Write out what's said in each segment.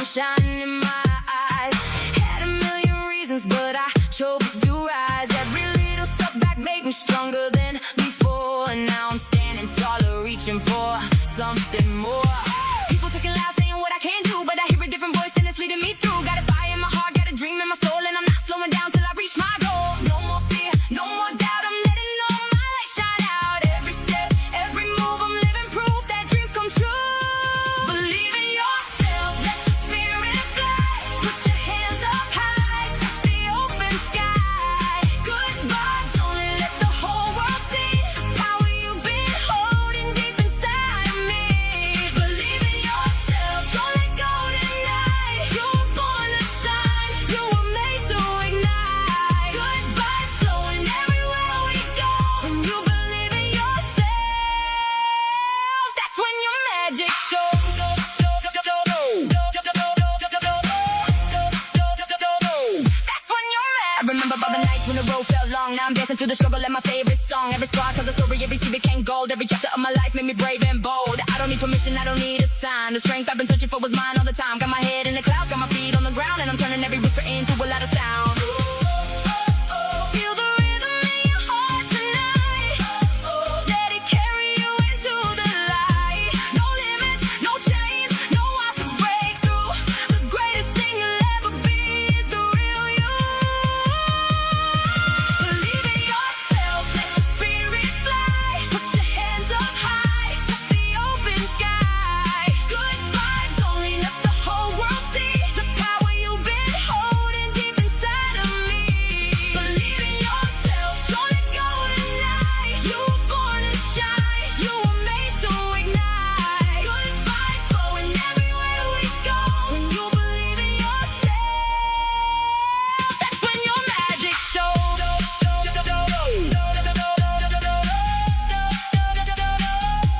sunshine in my eyes. Had a million reasons, but I chose to rise. Every little setback made me stronger than before. And now I'm standing taller, reaching for something more. People talking loud, saying what I can't do, but I hear a different voice and it's leading me through. Got a fire in my heart, got a dream in my soul, and I'm not slowing down till I reach my goal. No more fear, no more doubt, I'm letting all my light shine out. Every step, every move, I'm living proof that dreams come true. Believe in yourself, let your spirit fly. Put your hands up high, touch the open sky. Good vibes, only let the whole world see the power you've been holding deep inside of me. Believe in yourself, don't let go tonight. You were born to shine, you were made to ignite. Good vibes flowing everywhere we go. When you believe in yourself, that's when your magic shows. That's when your magic. I remember all the nights when the road felt long. Now I'm dancing through the struggle and my favorite song. Every scar tells a story, every tear became gold. Every chapter of my life made me brave and bold. I don't need permission, I don't need a sign. The strength I've been searching for was mine all the time. Got my head in the clouds, got my feet on the ground, and I'm turning every whisper into a lot of sound. Feel the rhythm in your heart tonight. Let it carry you into the light. No limits, no chains, no walls to break through. The greatest thing you'll ever be is the real you. Believe in yourself, let your spirit fly. Put your hands up high, touch the open sky. Good vibes, only let the whole world see the power you've been holding deep inside of me. Believe in yourself, don't let go tonight. You were born to shine, you were made to ignite. Good vibes flowing everywhere we go. When you believe in yourself, that's when your magic shows.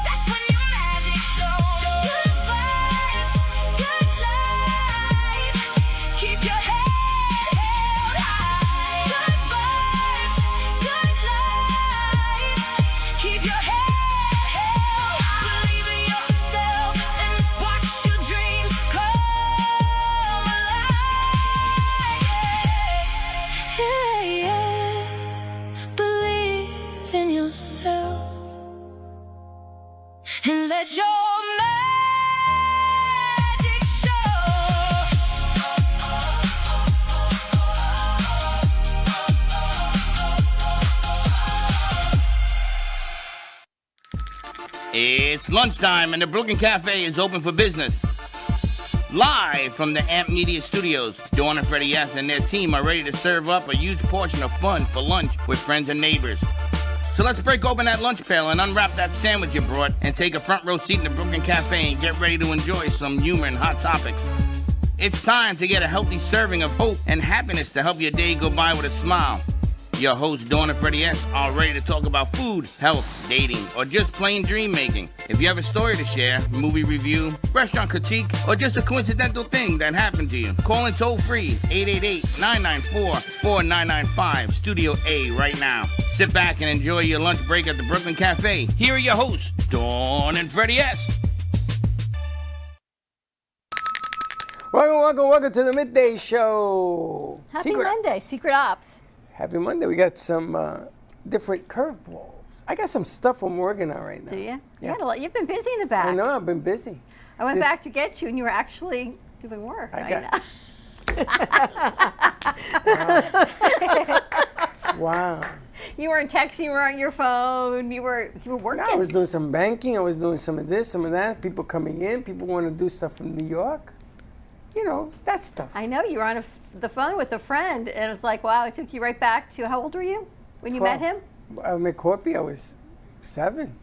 That's when your magic shows. Good vibes, good life. Keep your head held high. Good vibes, good life. Keep your head held high. Believe in yourself and watch your dreams come alive. Believe in yourself and let your magic show. It's lunchtime and the Brooklyn Cafe is open for business. Live from the Amp Media Studios, Dawn and Freddy and their team are ready to serve up a huge portion of fun for lunch with friends and neighbors. So let's break open that lunch pail and unwrap that sandwich you brought and take a front row seat in the Brooklyn Cafe and get ready to enjoy some humor and hot topics. It's time to get a healthy serving of hope and happiness to help your day go by with a smile. Your hosts, Dawn and Freddy are ready to talk about food, health, dating, or just plain dream making. If you have a story to share, movie review, restaurant critique, or just a coincidental thing that happened to you, call in toll free 888-994-4995, Studio A right now. Sit back and enjoy your lunch break at the Brooklyn Cafe. Here are your hosts, Dawn and Freddy Welcome to the Midday Show. Happy Monday, Secret Ops. Happy Monday. We got some different curveballs. I got some stuff I'm working on right now. Do you? Yeah. You've been busy in the back. I know, I've been busy. I went back to get you and you were actually doing work. Wow. You weren't texting, you were on your phone, you were working. Yeah, I was doing some banking, I was doing some of this, some of that. People coming in, people want to do stuff from New York. You know, that stuff. I know, you were on the phone with a friend and it was like, wow, it took you right back to, how old were you when you met him? I met Corpy, I was 7,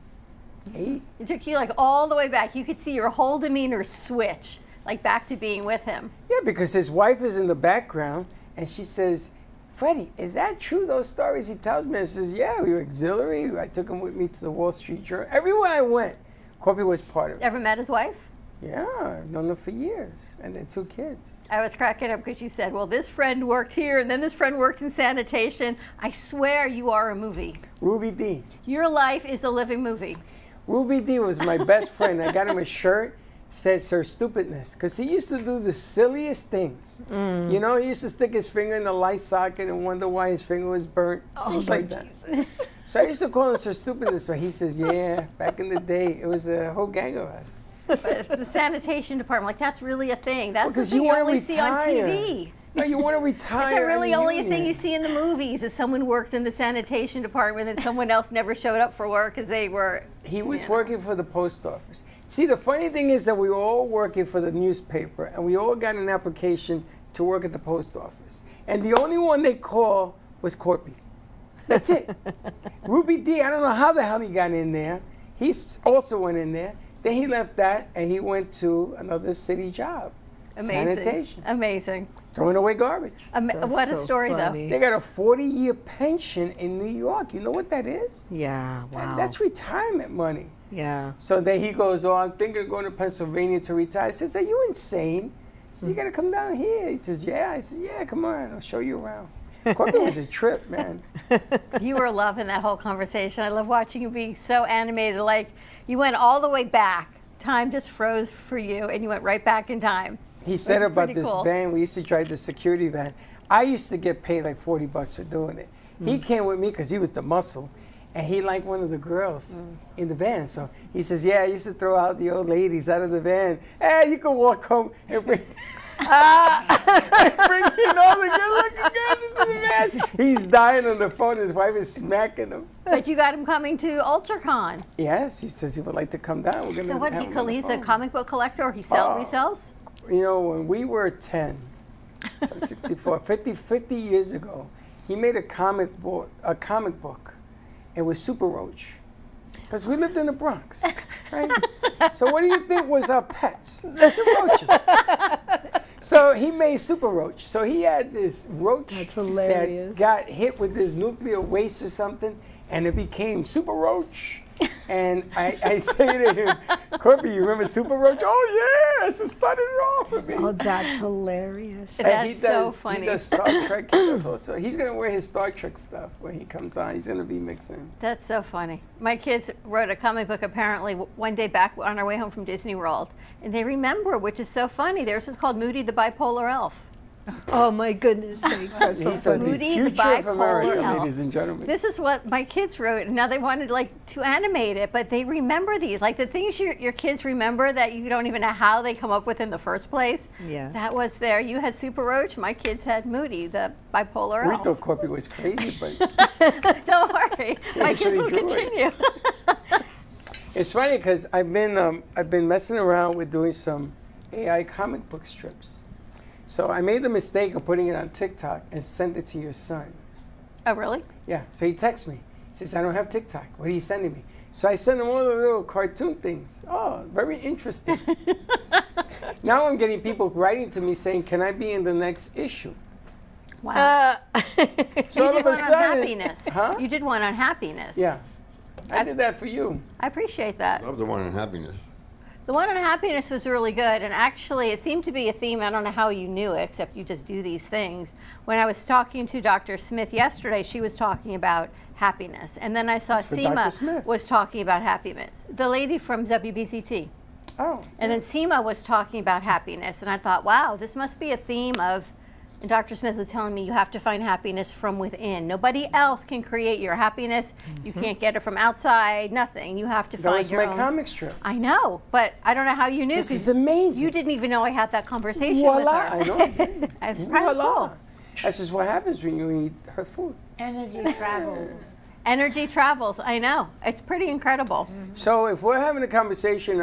8. It took you like all the way back. You could see your whole demeanor switch, like back to being with him. Yeah, because his wife is in the background and she says, Freddie, is that true, those stories he tells me? I says, yeah, we were auxiliary. I took him with me to the Wall Street Journal. Everywhere I went, Corpy was part of it. Ever met his wife? Yeah, I've known them for years, and they're 2 kids. I was cracking up because you said, well, this friend worked here, and then this friend worked in sanitation. I swear you are a movie. Ruby D. Your life is a living movie. Ruby D was my best friend. I got him a shirt, said Sir Stupidness, because he used to do the silliest things. You know, he used to stick his finger in the light socket and wonder why his finger was burnt. Things like that. So I used to call him Sir Stupidness. So he says, yeah, back in the day, it was a whole gang of us. But the sanitation department, like that's really a thing. That's the Because thing you you wanna only see on retire. TV. No, you want to retire. Is that really and only a thing union. you see in the movies? Is someone worked in the sanitation department and someone else never showed up for work because they were... He was working for the post office. See, the funny thing is that we were all working for the newspaper, and we all got an application to work at the post office. And the only one they called was Corpy. That's it. Ruby D, I don't know how the hell he got in there. He also went in there. Then he left that, and he went to another city job. Amazing. Sanitation. Amazing. Throwing away garbage. What a so story, funny. They got a 40-year pension in New York. You know what that is? Yeah, wow. That's retirement money. Yeah. So then he goes, oh, I'm thinking of going to Pennsylvania to retire. I says, are you insane? He says, you got to come down here. He says, yeah. I said, yeah, come on. I'll show you around. Corporate was a trip, man. You were loving that whole conversation. I love watching you be so animated. Like, you went all the way back. Time just froze for you, and you went right back in time. He said Which is about pretty this cool. van. We used to drive the security van. I used to get paid like $40 for doing it. He came with me because he was the muscle, and he liked one of the girls in the van. So he says, yeah, I used to throw out the old ladies out of the van. Hey, you can walk home and bring, bring in all the good-looking girls into the van. He's dying on the phone. His wife is smacking him. But you got him coming to UltraCon. Yes, he says he would like to come down. We're gonna So what, have him on the he's a phone. comic book collector, or he Oh. resells? You know, when we were 10, so 64, 50 years ago, he made a comic book. It was Super Roach. Because we lived in the Bronx, right? So what do you think was our pets? The roaches. So he made Super Roach. So he had this roach That's hilarious. that got hit with this nuclear waste or something, and it became Super Roach. And I say to him, Corby, you remember Super Roach? Oh, yeah, so started it off for me. Oh, that's hilarious. And That's so funny. He does Star Trek. He does also. He's gonna wear his Star Trek stuff when he comes on. He's gonna be mixing. That's so funny. My kids wrote a comic book apparently one day back on our way home from Disney World, and they remember, which is so funny. Theirs is called Moody the Bipolar Elf. Oh my goodness sakes, that's so He said the funny. Moody the future of America, bipolar elf. ladies and gentlemen. This is what my kids wrote, and now they wanted to animate it, but they remember these, like the things your kids remember that you don't even know how they come up with in the first place. Yeah. That was there. You had Super Roach. My kids had Moody, the bipolar We elf. thought Corby was crazy, but Don't worry, my kids actually will drew it. continue. it's funny because I've been messing around with doing some AI comic book strips. So I made the mistake of putting it on TikTok and sent it to your son. Oh, really? Yeah. So he texts me. He says, I don't have TikTok. What are you sending me? So I send him all the little cartoon things. Oh, very interesting. Now I'm getting people writing to me saying, can I be in the next issue? Wow. So you all did of a one on sudden, happiness. Huh? You did one on happiness. Yeah. I did that for you. I appreciate that. Love the one on happiness. The one on happiness was really good, and actually it seemed to be a theme. I don't know how you knew it, except you just do these things. When I was talking to Dr. Smith yesterday, she was talking about happiness. And then I saw That's for Dr. Seema Smith. was talking about happiness. The lady from WBCT. Oh. And then Seema was talking about happiness, and I thought, wow, this must be a theme of, and Dr. Smith was telling me you have to find happiness from within. Nobody else can create your happiness. You can't get it from outside, nothing. You have to That find was your my own. comic strip. I know, but I don't know how you knew. This 'cause is amazing. You didn't even know I had that conversation Voila, with her. I know. It's kind of Voila. cool. That's just what happens when you eat her food. Energy travels. Energy travels. I know. It's pretty incredible. So if we're having a conversation,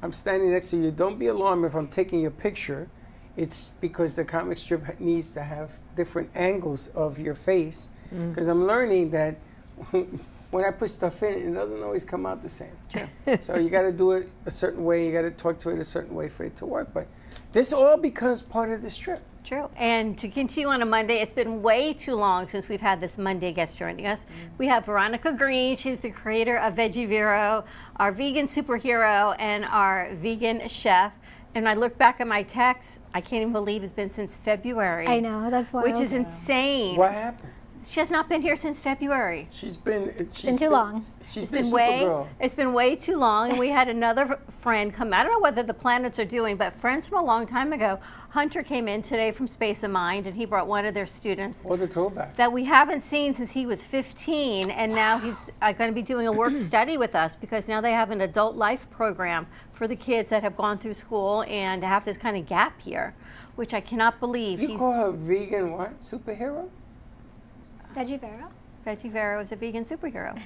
I'm standing next to you. Don't be alarmed if I'm taking your picture. It's because the comic strip needs to have different angles of your face. Because I'm learning that when I put stuff in, it doesn't always come out the same. So you got to do it a certain way. You got to talk to it a certain way for it to work. But this all becomes part of the strip. True. And to continue on a Monday, it's been way too long since we've had this Monday guest joining us. We have Veronica Greene. She's the creator of Veggie Vero, our vegan superhero, and our vegan chef. And I look back at my texts, I can't even believe it's been since February. I know, that's wild. Which is insane. What happened? She has not been here since February. She's been too long. She's been Supergirl. It's been way too long, and we had another friend come. I don't know whether the planets are doing, but friends from a long time ago. Hunter came in today from Space of Mind, and he brought one of their students What a throwback. that we haven't seen since he was 15, and now he's going to be doing a work study with us because now they have an adult life program for the kids that have gone through school and have this kind of gap year, which I cannot believe. You call her vegan what? Superhero? Veggie Vero? Veggie Vero is a vegan superhero.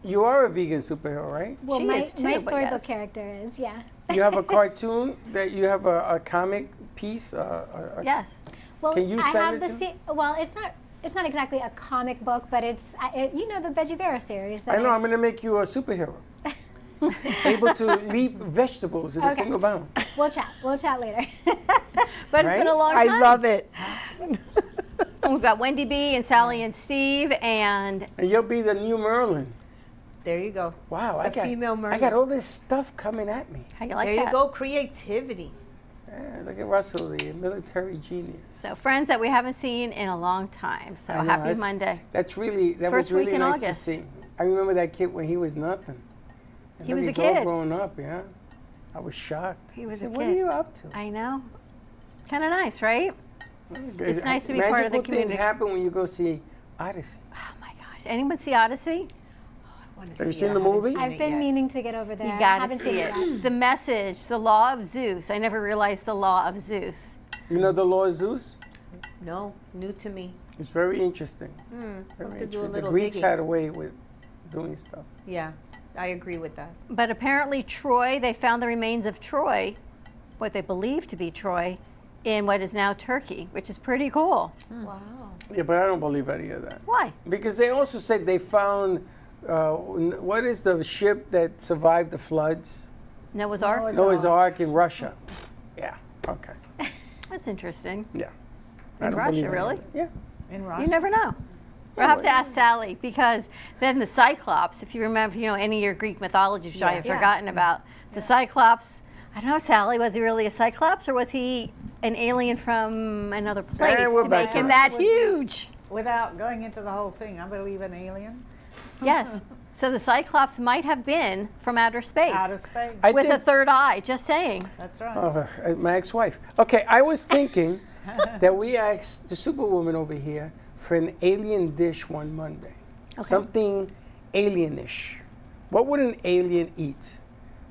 You are a vegan superhero, right? Well, She my is too, my but storybook yes. character is, yeah. You have a cartoon that you have a comic piece. Yes. Well, Can you I send have it the to me? well, it's not exactly a comic book, but it's you know the Veggie Vero series. I know. I'm going to make you a superhero, able to leap vegetables in a Okay. single bound. We'll chat later. But it's been a long time. I love it. We've got Wendy Bee and Sally and Steve, and And you'll be the new Merlin. There you go. Wow, The female Merlin. I got all this stuff coming at me. how you like There that? you go, creativity. Look at Russell, the military genius. So friends that we haven't seen in a long time. So I know, happy that's- Monday. That First was really week in nice to August. see. I remember that kid when he was nothing. And He look, was a he's all kid. grown up, yeah. I was shocked. He was I a said, What kid. are you up to? I know. Kind of nice, right? It's nice to be part of the Magical things community. happen when you go see Odyssey. Oh my gosh. Anyone see Odyssey? Have you seen the movie? I've been meaning to get over there. You I gotta haven't see seen it. yet. The message, the law of Zeus. I never realized the law of Zeus. You know the Law of Zeus? No, new to me. It's very interesting. Very have to do a interesting. The little Greeks digging. had a way with doing stuff. Yeah, I agree with that. But apparently Troy, they found the remains of Troy, what they believe to be Troy, in what is now Turkey, which is pretty cool. Wow. Yeah, but I don't believe any of that. Why? Because they also said they found, what is the ship that survived the floods? Noah's Ark? Noah's Ark in Russia. Yeah, okay. That's interesting. Yeah. I In don't Russia, believe any of really? that. Yeah. In You never know. We'll have to ask Sally, because then the Cyclops, if you remember, any of your Greek mythology, which I have Yeah. forgotten about, the Cyclops, I don't know, Sally, was he really a Cyclops or was he an alien from another place we're to back make to him that. that huge? Without going into the whole thing, I believe an alien Yes. So the Cyclops might have been from outer space. out of space. I with a think, third eye, just saying. That's right. my ex-wife. Okay, I was thinking that we asked the Superwoman over here for an alien dish one Monday. Okay. Something alienish. What would an alien eat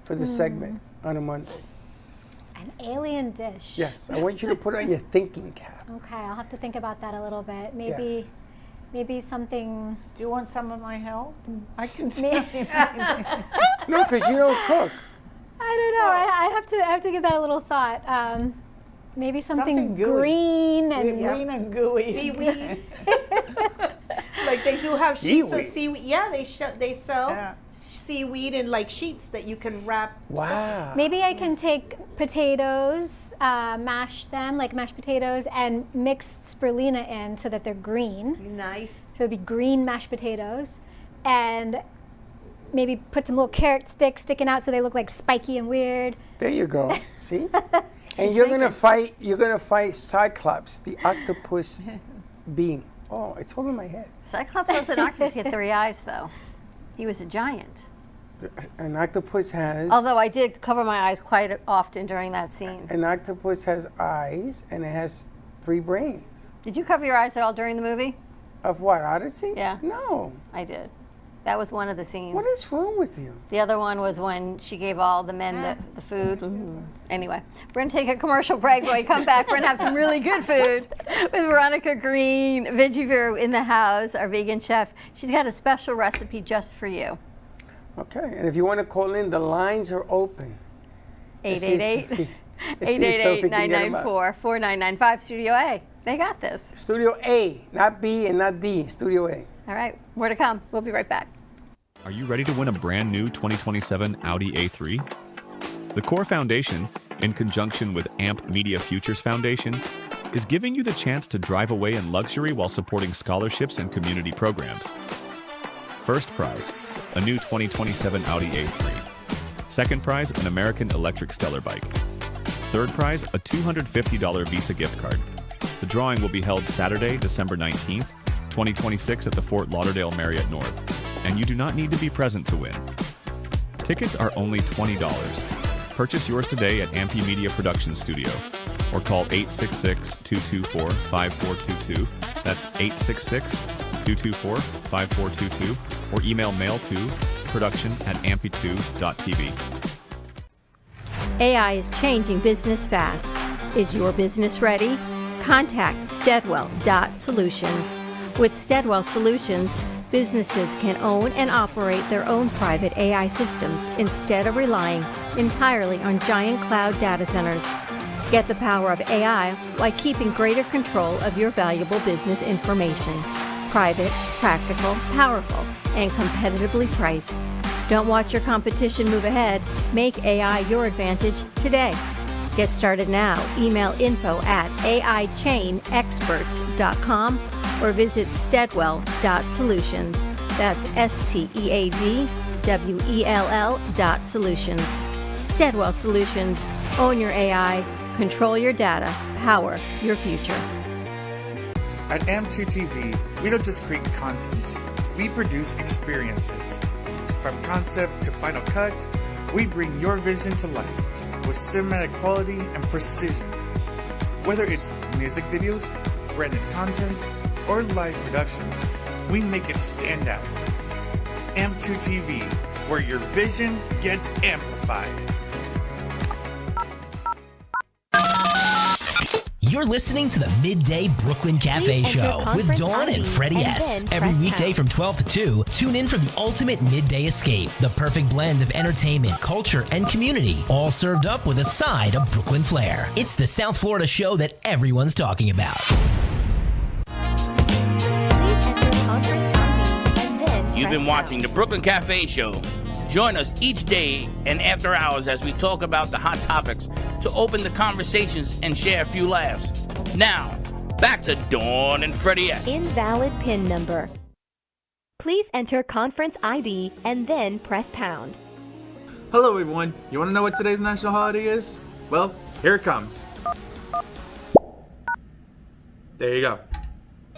for the segment on a Monday? An alien dish. Yes, I want you to put on your thinking cap. Okay, I'll have to think about that a little bit. Maybe, Yes. maybe something. Do you want some of my help? I can May- tell you. No, because you don't cook. I don't know. I have to give that a little thought. Maybe something, Something gooey. green and Green and gooey. Seaweed. Like they do have sheets of Seaweed. seaweed. Yeah, they sell Yeah. seaweed in like sheets that you can wrap. Wow. maybe I can take potatoes, mash them like mashed potatoes, and mix spirulina in so that they're green. Nice. So it'd be green mashed potatoes, and maybe put some little carrot sticks sticking out so they look like spiky and weird. There you go. See? And you're gonna fight Cyclops, the octopus being. Oh, it's all in my head. Cyclops wasn't an octopus, he had 3 eyes, though. He was a giant. An octopus has Although I did cover my eyes quite often during that scene. an octopus has eyes and it has 3 brains. Did you cover your eyes at all during the movie? Of what, Odyssey? Yeah. No. I did. That was one of the scenes. What is wrong with you? The other one was when she gave all the men the food. Anyway, we're going to take a commercial break. When we come back, we're going to have some really good food with Veronica Greene, Veggie Vero in the house, our vegan chef. She's got a special recipe just for you. Okay, and if you want to call in, the lines are open. Let's see if 888 Sophie- let's see if Sophie can get 'em up. 888-994-4995, Studio A. They got this. Studio A, not B and not D, Studio A. All right, more to come. We'll be right back. Are you ready to win a brand new 2027 Audi A3? The Core Foundation, in conjunction with AMP Media Futures Foundation, is giving you the chance to drive away in luxury while supporting scholarships and community programs. First prize, a new 2027 Audi A3. Second prize, an American Electric Stellar bike. Third prize, a $250 Visa gift card. The drawing will be held Saturday, December 19th 2026 at the Fort Lauderdale Marriott North, and you do not need to be present to win. Tickets are only $20. Purchase yours today at Ampy Media Production Studio or call 866-224-5422. That's 866-224-5422 or email mail to production@ampy2.tv. AI is changing business fast. Is your business ready? Contact Steadwell.Solutions. With Steadwell Solutions, businesses can own and operate their own private AI systems instead of relying entirely on giant cloud data centers. Get the power of AI while keeping greater control of your valuable business information. Private, practical, powerful, and competitively priced. Don't watch your competition move ahead. Make AI your advantage today. Get started now. Email info@aichainexperts.com or visit Steadwell.Solutions. That's STEADWELL.Solutions. Steadwell Solutions. Own your AI, control your data, power your future. At AM2TV, we don't just create content, we produce experiences. From concept to final cut, we bring your vision to life with cinematic quality and precision. Whether it's music videos, branded content, or live productions, we make it stand out. AM2TV, where your vision gets amplified. You're listening to the Midday Brooklyn Cafe Show with Dawn and Freddy S. Every weekday from 12 to 2, tune in for the ultimate midday escape. The perfect blend of entertainment, culture, and community, all served up with a side of Brooklyn flair. It's the South Florida show that everyone's talking about. You've been watching the Brooklyn Cafe Show. Join us each day and after hours as we talk about the hot topics to open the conversations and share a few laughs. Now, back to Dawn and Freddy S. Invalid PIN number. Please enter conference ID and then press pound. Hello everyone. You want to know what today's national holiday is? Well, here it comes. There you go.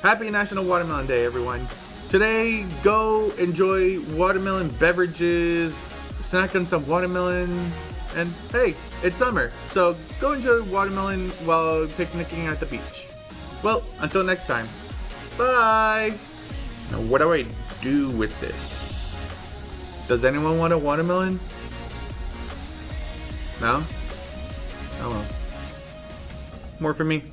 Happy National Watermelon Day, everyone. Today, go enjoy watermelon beverages, snack on some watermelons, and hey, it's summer, so go enjoy watermelon while picnicking at the beach. Well, until next time, bye! Now, what do I do with this? Does anyone want a watermelon? No? Oh well. More for me.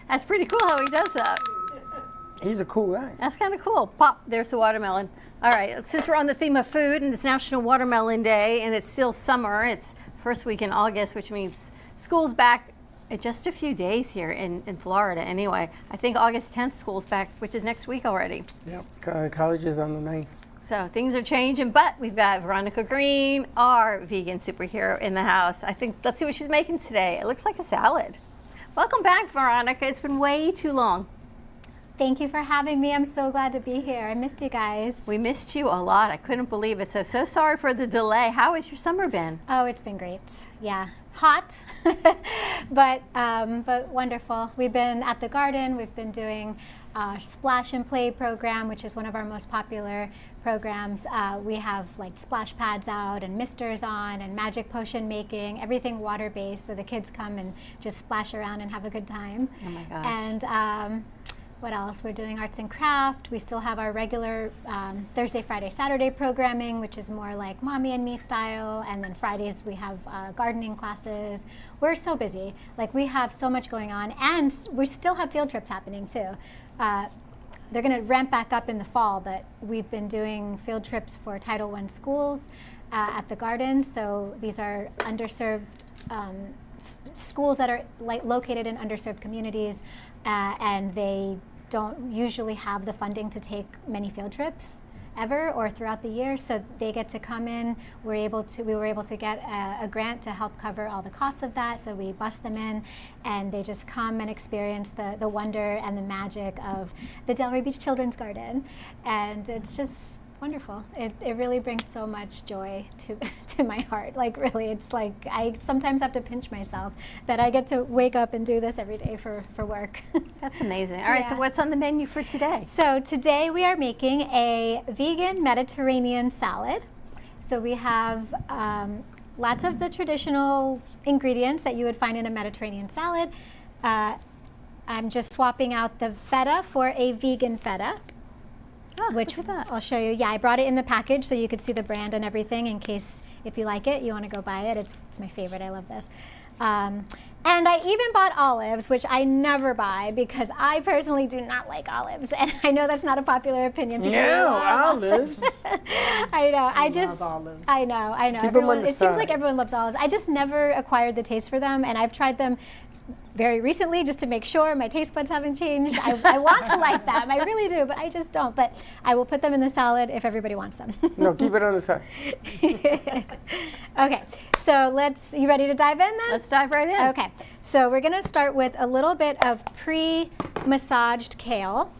That's pretty cool how he does that. He's a cool guy. That's kind of cool. Pop, there's the watermelon. All right, since we're on the theme of food and it's National Watermelon Day and it's still summer, it's first week in August, which means school's back in just a few days here in Florida anyway. I think August 10th school's back, which is next week already. Yep, college is on the 9th. So things are changing, but we've got Veronica Greene, our vegan superhero, in the house. I think, let's see what she's making today. It looks like a salad. Welcome back, Veronica. It's been way too long. Thank you for having me. I'm so glad to be here. I missed you guys. We missed you a lot. I couldn't believe it. So sorry for the delay. How has your summer been? Oh, it's been great. Yeah, hot, but wonderful. We've been at the garden. We've been doing Splash and Play program, which is one of our most popular programs. We have like splash pads out and misters on and magic potion making, everything water-based, so the kids come and just splash around and have a good time. Oh my gosh. And what else? We're doing arts and craft. We still have our regular Thursday, Friday, Saturday programming, which is more like mommy and me style. And then Fridays we have gardening classes. We're so busy. Like, we have so much going on, and we still have field trips happening too. They're going to ramp back up in the fall, but we've been doing field trips for Title I schools at the garden. So these are underserved schools that are located in underserved communities, and they don't usually have the funding to take many field trips ever or throughout the year, so they get to come in. We were able to get a grant to help cover all the costs of that, so we bus them in and they just come and experience the wonder and the magic of the Delray Beach Children's Garden. And it's just wonderful. It really brings so much joy to my heart. Like really, it's like I sometimes have to pinch myself that I get to wake up and do this every day for work. That's amazing. All right, so what's on the menu for today? So today we are making a vegan Mediterranean salad. So we have lots of the traditional ingredients that you would find in a Mediterranean salad. I'm just swapping out the feta for a vegan feta. Which I'll show you. Yeah, I brought it in the package so you could see the brand and everything in case if you like it, you want to go buy it. It's my favorite. I love this. And I even bought olives, which I never buy because I personally do not like olives. And I know that's not a popular opinion. People love olives. I know. I know. It seems like everyone loves olives. I just never acquired the taste for them, and I've tried them very recently just to make sure my taste buds haven't changed. I want to like them. I really do, but I just don't. But I will put them in the salad if everybody wants them. No, keep it on the side. Okay. So you ready to dive in then? Let's dive right in. Okay, so we're gonna start with a little bit of pre-massaged kale.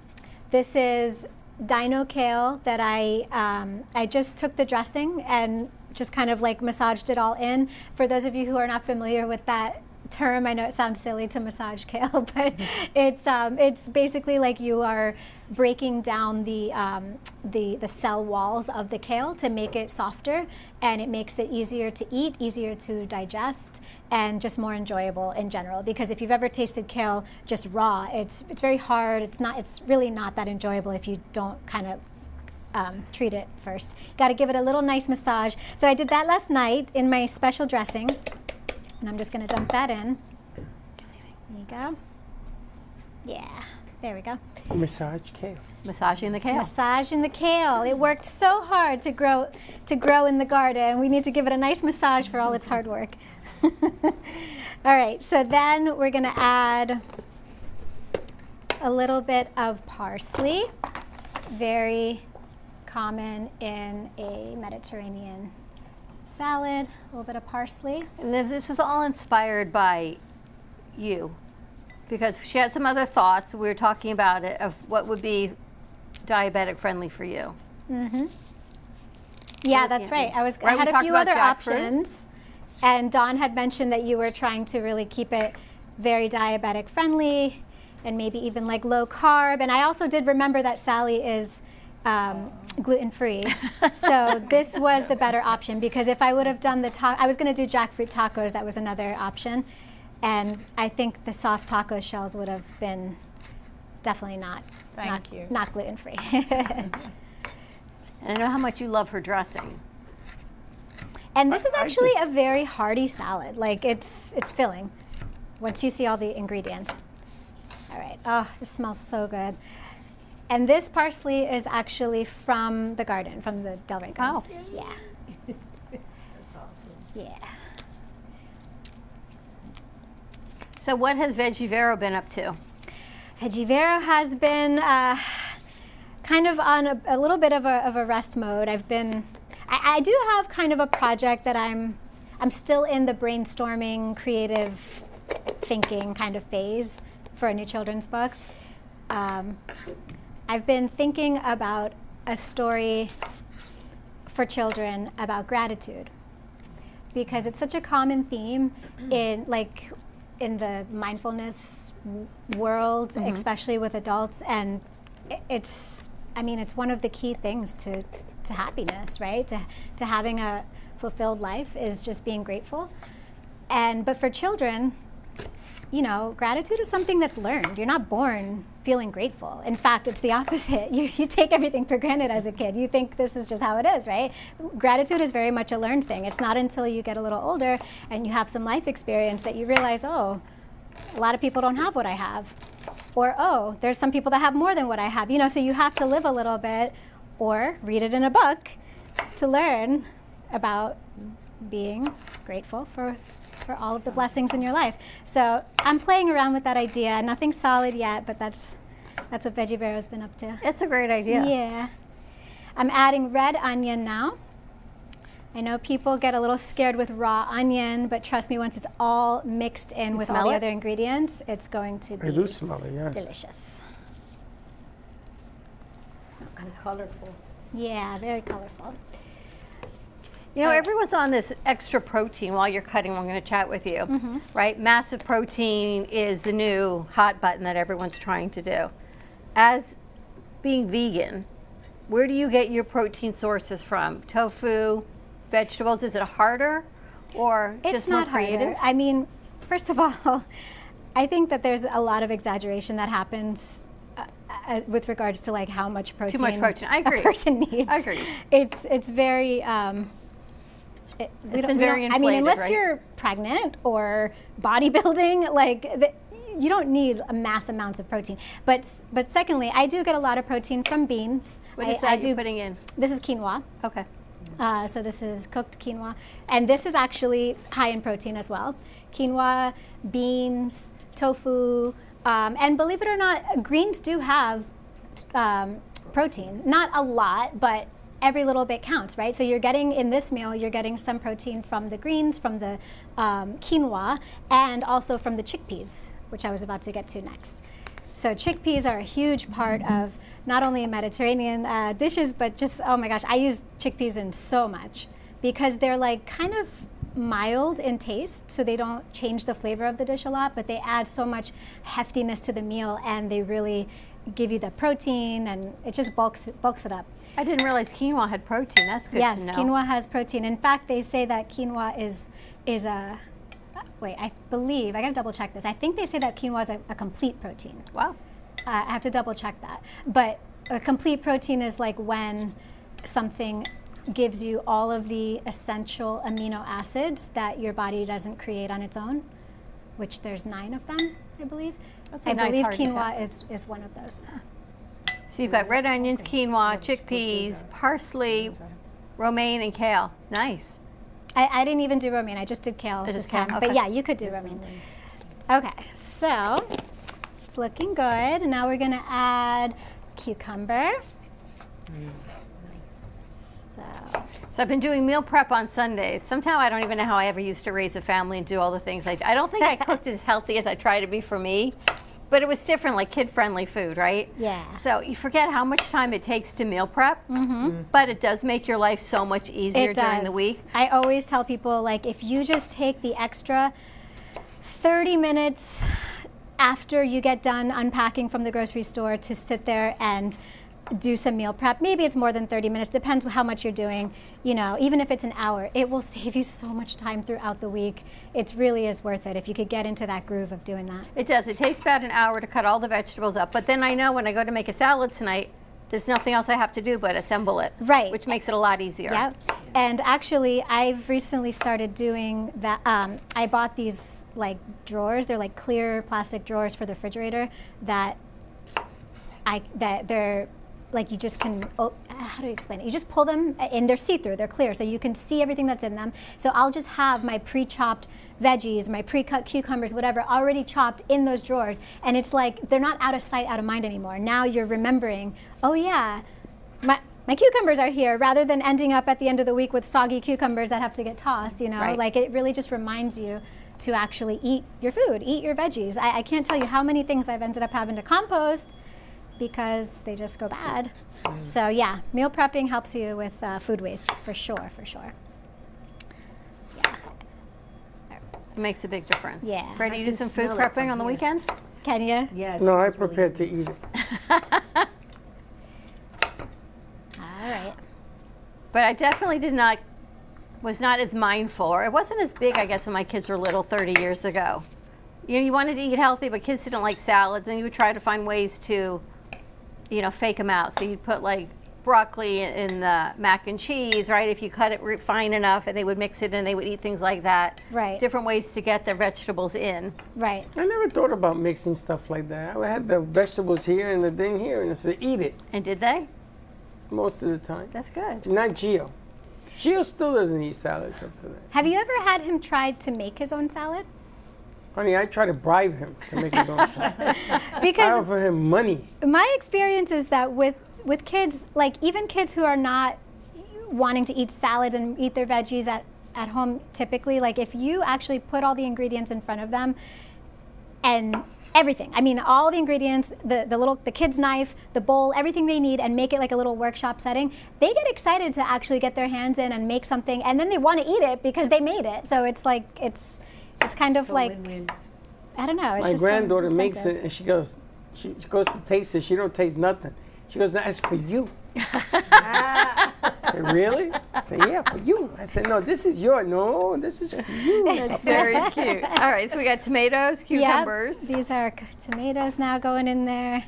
This is dino kale that I just took the dressing and just kind of like massaged it all in. For those of you who are not familiar with that term, I know it sounds silly to massage kale, but it's basically like you are breaking down the cell walls of the kale to make it softer, and it makes it easier to eat, easier to digest, and just more enjoyable in general. Because if you've ever tasted kale just raw, it's very hard. It's really not that enjoyable if you don't kind of treat it first. Got to give it a little nice massage. So I did that last night in my special dressing. And I'm just going to dump that in. There you go. Yeah, there we go. Massage kale. Massaging the kale. Massaging the kale. It worked so hard to grow in the garden. We need to give it a nice massage for all its hard work. All right, so then we're going to add a little bit of parsley. Very common in a Mediterranean salad, a little bit of parsley. And this was all inspired by you, because she had some other thoughts. We were talking about it, of what would be diabetic friendly for you. Mm-hmm. Yeah, that's right. I had a few other options, and Dawn had mentioned that you were trying to really keep it very diabetic friendly, and maybe even like low carb. And I also did remember that Sally is gluten-free. So this was the better option, because if I would have done I was going to do jackfruit tacos. That was another option. And I think the soft taco shells would have been definitely not gluten-free. And I know how much you love her dressing. And this is actually a very hearty salad. Like it's filling once you see all the ingredients. All right. Oh, this smells so good. And this parsley is actually from the garden, from the Del Rey garden. Oh. Yeah. That's awesome. Yeah. So what has Veggie Vero been up to? Veggie Vero has been kind of on a little bit of a rest mode. I do have kind of a project that I'm still in the brainstorming, creative thinking kind of phase for a new children's book. I've been thinking about a story for children about gratitude, because it's such a common theme in the mindfulness world, especially with adults, and it's one of the key things to happiness, right? To having a fulfilled life is just being grateful. But for children, gratitude is something that's learned. You're not born feeling grateful. In fact, it's the opposite. You take everything for granted as a kid. You think this is just how it is, right? Gratitude is very much a learned thing. It's not until you get a little older and you have some life experience that you realize, oh, a lot of people don't have what I have. Or, oh, there's some people that have more than what I have. So you have to live a little bit or read it in a book to learn about being grateful for all of the blessings in your life. So I'm playing around with that idea. Nothing solid yet, but that's what Veggie Vero's been up to. It's a great idea. Yeah. I'm adding red onion now. I know people get a little scared with raw onion, but trust me, once it's all mixed in with all the other ingredients, it's going to be smell it, yeah. Delicious. And colorful. Yeah, very colorful. You know, everyone's on this extra protein. While you're cutting, I'm going to chat with you, right? Massive protein is the new hot button that everyone's trying to do. As being vegan, where do you get your protein sources from? Tofu, vegetables? Is it harder or just more creative? Harder. I mean, first of all, I think that there's a lot of exaggeration that happens with regards to like how much protein, Too much protein. I agree. a person needs. I agree. It's very. It's been very inflated, I mean, unless right? you're pregnant or bodybuilding, like you don't need mass amounts of protein. But secondly, I do get a lot of protein from beans. What is that you're putting in? This is quinoa. Okay. So this is cooked quinoa, and this is actually high in protein as well. Quinoa, beans, tofu, and believe it or not, greens do have protein. Not a lot, but every little bit counts, right? So you're getting, in this meal, you're getting some protein from the greens, from the quinoa, and also from the chickpeas, which I was about to get to next. So chickpeas are a huge part of not only Mediterranean dishes, but just, oh my gosh, I use chickpeas in so much because they're like kind of mild in taste, so they don't change the flavor of the dish a lot, but they add so much heftiness to the meal, and they really give you the protein, and it just bulks it up. I didn't realize quinoa had protein. That's good to know. Yes, quinoa has protein. In fact, they say that quinoa is a, wait, I believe, I gotta double check this. I think they say that quinoa is a complete protein. Wow. I have to double check that. But a complete protein is like when something gives you all of the essential amino acids that your body doesn't create on its own, which there's 9 of them, I believe. I believe quinoa is one of those. So you've got red onions, quinoa, chickpeas, parsley, romaine, and kale. Nice. I didn't even do romaine. I just did kale this time. Okay. But yeah, you could do romaine. Okay, so it's looking good. And now we're going to add cucumber. So I've been doing meal prep on Sundays. Somehow I don't even know how I ever used to raise a family and do all the things I don't think I cooked as healthy as I try to be for me, but it was different, like kid-friendly food, right? Yeah. So you forget how much time it takes to meal prep, but it does make your life so much easier during the week. I always tell people, like, if you just take the extra 30 minutes after you get done unpacking from the grocery store to sit there and do some meal prep. Maybe it's more than 30 minutes, depends how much you're doing. You know, even if it's an hour, it will save you so much time throughout the week. It really is worth it if you could get into that groove of doing that. It does. It takes about an hour to cut all the vegetables up, but then I know when I go to make a salad tonight, there's nothing else I have to do but assemble it. Right. Which makes it a lot easier. Yep. And actually, I've recently started doing that. I bought these like drawers. They're like clear plastic drawers for the refrigerator that they're like you just can, how do you explain it? You just pull them and they're see-through, they're clear, so you can see everything that's in them. So I'll just have my pre-chopped veggies, my pre-cut cucumbers, whatever, already chopped in those drawers. And it's like, they're not out of sight, out of mind anymore. Now you're remembering, oh yeah, my cucumbers are here, rather than ending up at the end of the week with soggy cucumbers that have to get tossed, you know? Right. Like it really just reminds you to actually eat your food, eat your veggies. I can't tell you how many things I've ended up having to compost because they just go bad. So yeah, meal prepping helps you with food waste for sure, for sure. Yeah. It makes a big difference. Yeah. Freddie, you do some food prepping on the weekend? Can you? Yes. No, I prepared to eat it. All right. But I definitely was not as mindful, or it wasn't as big, I guess, when my kids were little 30 years ago. You know, you wanted to eat healthy, but kids didn't like salads, and you would try to find ways to, you know, fake them out. So you'd put like broccoli in the mac and cheese, right? If you cut it fine enough, and they would mix it and they would eat things like that. Right. Different ways to get their vegetables in. Right. I never thought about mixing stuff like that. I had the vegetables here and the thing here, and I said, eat it. And did they? Most of the time. That's good. Not Gio. Gio still doesn't eat salads up to that. Have you ever had him try to make his own salad? Honey, I try to bribe him to make his own salad. I Because offer him money. my experience is that with kids, like even kids who are not wanting to eat salads and eat their veggies at home typically, like if you actually put all the ingredients in front of them and everything. I mean, all the ingredients, the kid's knife, the bowl, everything they need, and make it like a little workshop setting. They get excited to actually get their hands in and make something, and then they want to eat it because they made it. So it's like it's kind of like win-win. I don't know. It's My just granddaughter some makes it, incentive. and she goes to taste it. She don't taste nothing. She goes, "That's for you." I said, "Really?" I said, "Yeah, for you." I said, "No, this is yours." "No, this is for you." That's very cute. All right, so we got tomatoes, cucumbers. Yep, these are tomatoes now going in there.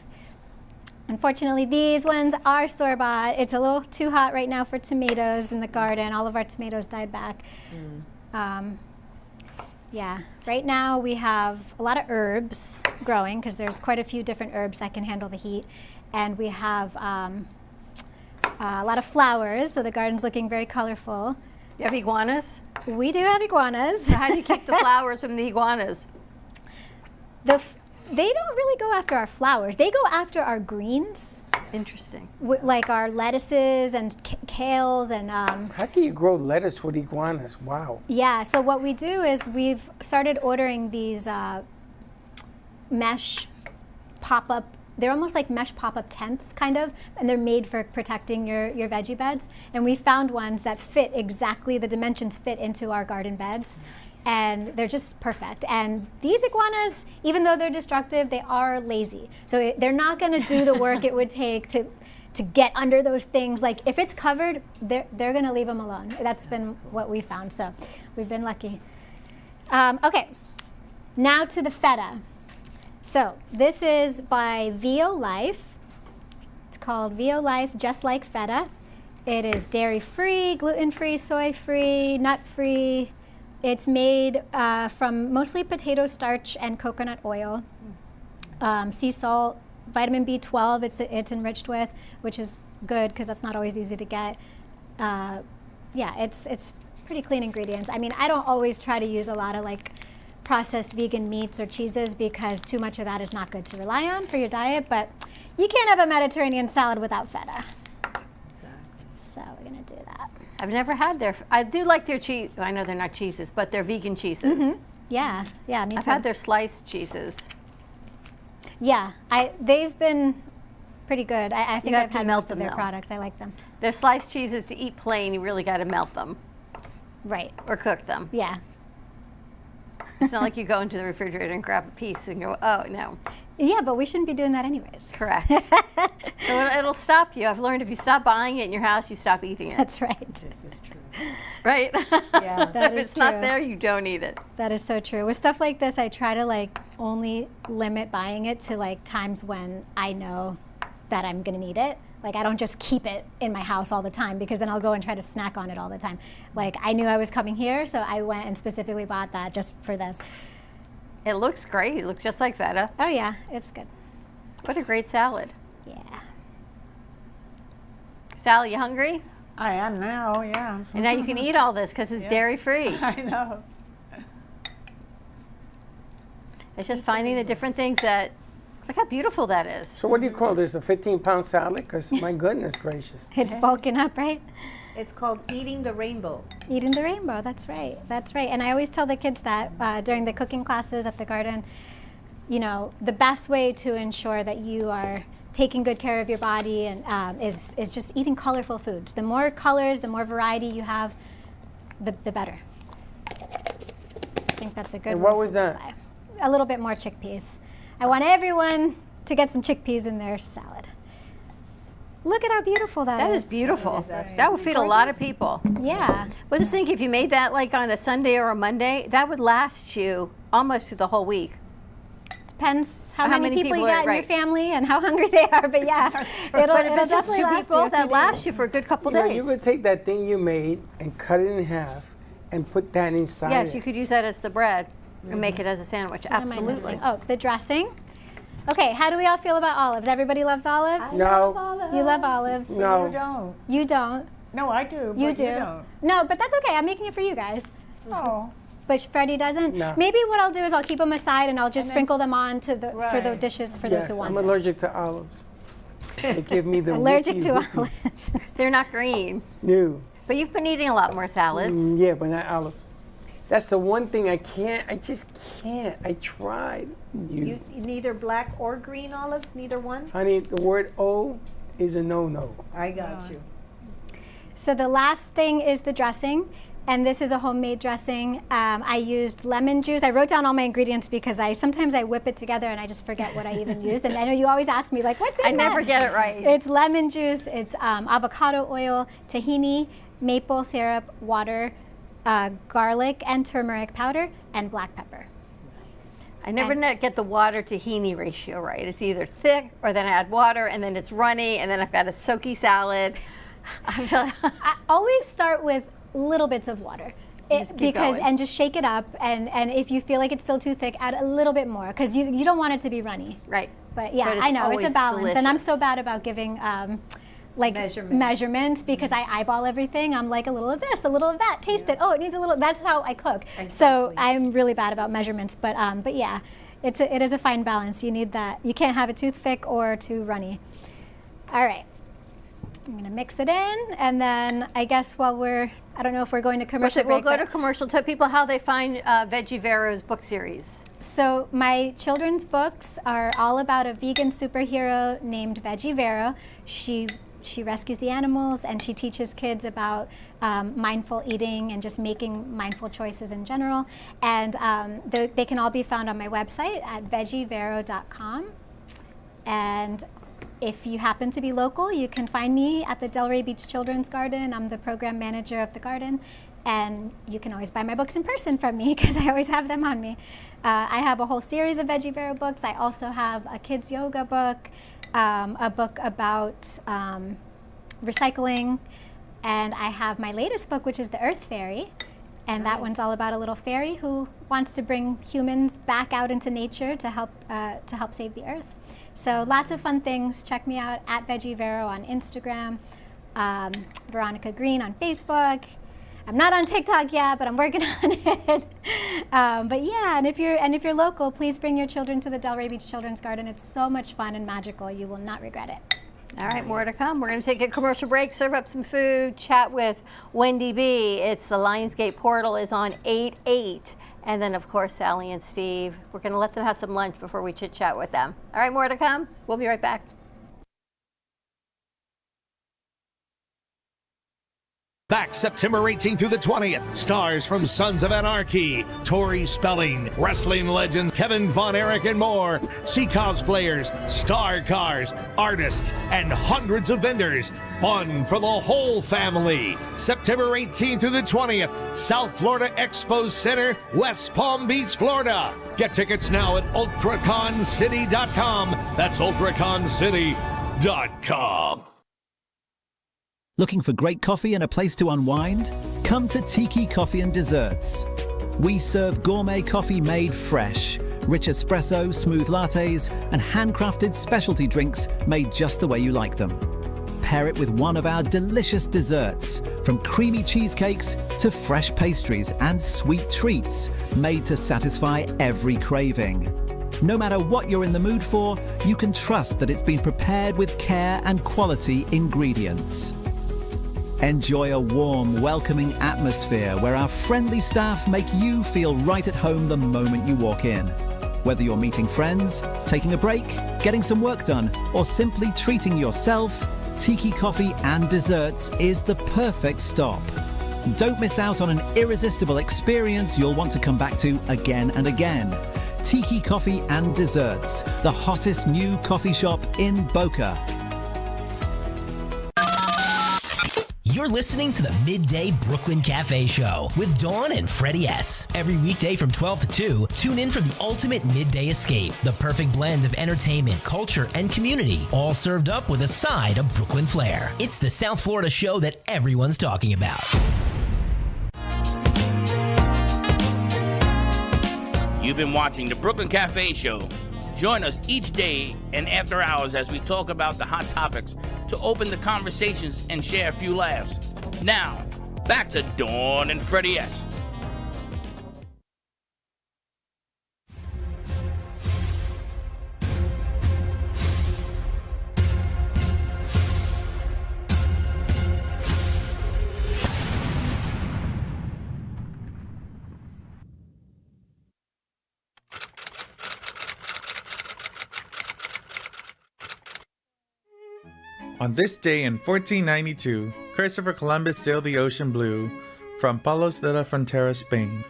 Unfortunately, these ones are store-bought. It's a little too hot right now for tomatoes in the garden. All of our tomatoes died back. Yeah, right now we have a lot of herbs growing because there's quite a few different herbs that can handle the heat. And we have a lot of flowers, so the garden's looking very colorful. You have iguanas? We do have iguanas. So how do you keep the flowers from the iguanas? They don't really go after our flowers. They go after our greens. Interesting. Like our lettuces and kales and How can you grow lettuce with iguanas? Wow. yeah, so what we do is we've started ordering these mesh pop-up, they're almost like mesh pop-up tents kind of, and they're made for protecting your veggie beds. And we found ones that fit exactly, the dimensions fit into our garden beds. And they're just perfect. And these iguanas, even though they're destructive, they are lazy. So they're not gonna do the work it would take to get under those things. Like if it's covered, they're gonna leave them alone. That's been what we found, so we've been lucky. Okay, now to the feta. So this is by VO Life. It's called VO Life Just Like Feta. It is dairy-free, gluten-free, soy-free, nut-free. It's made from mostly potato starch and coconut oil, sea salt, vitamin B12 it's enriched with, which is good because that's not always easy to get. Yeah, it's pretty clean ingredients. I mean, I don't always try to use a lot of like processed vegan meats or cheeses because too much of that is not good to rely on for your diet, but you can't have a Mediterranean salad without feta. So we're gonna do that. I've never had their, I do like their cheese, I know they're not cheeses, but they're vegan cheeses. Yeah, yeah, me too. I've had their sliced cheeses. Yeah, they've been pretty good. I think I've had most of their though. products. I like them. They're sliced cheeses to eat plain, you really got to melt them. Right. Or cook them. Yeah. It's not like you go into the refrigerator and grab a piece and go, oh, no. Yeah, but we shouldn't be doing that anyways. Correct. So it'll stop you. I've learned if you stop buying it in your house, you stop eating it. That's right. This is true. Right? Yeah, that if is it's true. not there, you don't eat it. That is so true. With stuff like this, I try to like only limit buying it to like times when I know that I'm gonna need it. Like I don't just keep it in my house all the time because then I'll go and try to snack on it all the time. Like I knew I was coming here, so I went and specifically bought that just for this. It looks great. It looks just like feta. Oh yeah, it's good. What a great salad. Yeah. Sal, you hungry? I am now, yeah. And now you can eat all this because it's dairy-free. I know. It's just finding the different things that, look how beautiful that is. So what do you call this? A 15-pound salad? Because my goodness gracious. It's bulking up, right? It's called Eating the Rainbow. Eating the rainbow, that's right. That's right. And I always tell the kids that during the cooking classes at the garden, you know, the best way to ensure that you are taking good care of your body and is just eating colorful foods. The more colors, the more variety you have, the better. I think that's a good And one what to was that? apply. A little bit more chickpeas. I want everyone to get some chickpeas in their salad. Look at how beautiful that is. That is beautiful. That would feed a lot of people. Yeah. Well, just think if you made that like on a Sunday or a Monday, that would last you almost through the whole week. Depends how How many many people you people got are- in your right. family and how hungry they are. But yeah, But if it'll it's just definitely two last you people, a few that days. lasts you for a good couple You know, days. you could take that thing you made and cut it in half and put that inside Yes, it. you could use that as the bread and make it as a sandwich. What am I Absolutely. missing? Oh, the dressing. Okay, how do we all feel about olives? Everybody loves olives? No. You love olives? No. You don't. You don't? No, I do, but You do? you don't. No, but that's okay. I'm making it for you guys. Oh. But Freddie doesn't? No. Maybe what I'll do is I'll keep them aside and I'll just sprinkle them on to the for the Right. dishes for those Yes, who want I'm them. allergic to olives. They give me the Allergic whoopie to whoopies. olives. They're not green. No. But you've been eating a lot more salads. Yeah, but not olives. That's the one thing I just can't. I tried. You neither black or green olives, neither one? Honey, the word O is a no-no. I got you. So the last thing is the dressing. And this is a homemade dressing. I used lemon juice. I wrote down all my ingredients because sometimes I whip it together and I just forget what I even used. And I know you always ask me, like, what's in I that? never get it right. It's lemon juice, it's avocado oil, tahini, maple syrup, water, garlic and turmeric powder, and black pepper. I never get the water tahini ratio right. It's either thick or then I add water and then it's runny and then I've got a soaky salad. I always start with little bits of water. And just shake it up, and if you feel like it's still too thick, add a little bit more because you don't want it to be runny. Right. But yeah, I know it's a balance, delicious. and I'm so bad about giving measurements because I eyeball everything. I'm like a little of this, a little of that. Taste it. Oh, it needs a little. That's how I cook. Exactly. So I'm really bad about measurements. But yeah, it is a fine balance. You need that. You can't have it too thick or too runny. All right. I'm gonna mix it in, and then I guess I don't know if we're going to commercial break. We'll go to commercial. Tell people how they find Veggie Vero's book series. So my children's books are all about a vegan superhero named Veggie Vero. She rescues the animals, and she teaches kids about mindful eating and just making mindful choices in general. And they can all be found on my website at veggievero.com. And if you happen to be local, you can find me at the Delray Beach Children's Garden. I'm the program manager of the garden, and you can always buy my books in person from me because I always have them on me. I have a whole series of Veggie Vero books. I also have a kids yoga book, a book about recycling, and I have my latest book, which is The Earth Fairy, and that one's all about a little fairy who wants to bring humans back out into nature to help save the earth. So lots of fun things. Check me out at Veggie Vero on Instagram, Veronica Greene on Facebook. I'm not on TikTok yet, but I'm working on it. But yeah, and if you're local, please bring your children to the Delray Beach Children's Garden. It's so much fun and magical. You will not regret it. All right, more to come. We're going to take a commercial break, serve up some food, chat with Wendy Bee. It's the Lionsgate portal is on 8/8. And then, of course, Sally and Steve. We're going to let them have some lunch before we chit-chat with them. All right, more to come. We'll be right back. Back September 18th through the 20th, stars from Sons of Anarchy, Tori Spelling, wrestling legend Kevin Von Erich, and more. See cosplayers, star cars, artists, and hundreds of vendors. Fun for the whole family. September 18th through the 20th, South Florida Expo Center, West Palm Beach, Florida. Get tickets now at ultraconcity.com. That's ultraconcity.com. Looking for great coffee and a place to unwind? Come to Tiki Coffee and Desserts. We serve gourmet coffee made fresh, rich espresso, smooth lattes, and handcrafted specialty drinks made just the way you like them. Pair it with one of our delicious desserts, from creamy cheesecakes to fresh pastries and sweet treats, made to satisfy every craving. No matter what you're in the mood for, you can trust that it's been prepared with care and quality ingredients. Enjoy a warm, welcoming atmosphere where our friendly staff make you feel right at home the moment you walk in. Whether you're meeting friends, taking a break, getting some work done, or simply treating yourself, Tiki Coffee and Desserts is the perfect stop. Don't miss out on an irresistible experience you'll want to come back to again and again. Tiki Coffee and Desserts, the hottest new coffee shop in Boca. You're listening to the Midday Brooklyn Cafe Show with Dawn and Freddy S. Every weekday from 12 to 2, tune in for the ultimate midday escape. The perfect blend of entertainment, culture, and community, all served up with a side of Brooklyn flair. It's the South Florida show that everyone's talking about. You've been watching the Brooklyn Cafe Show. Join us each day and after hours as we talk about the hot topics to open the conversations and share a few laughs. Now, back to Dawn and Freddy S. On this day in 1492, Christopher Columbus sailed the ocean blue from Palos de la Frontera, Spain.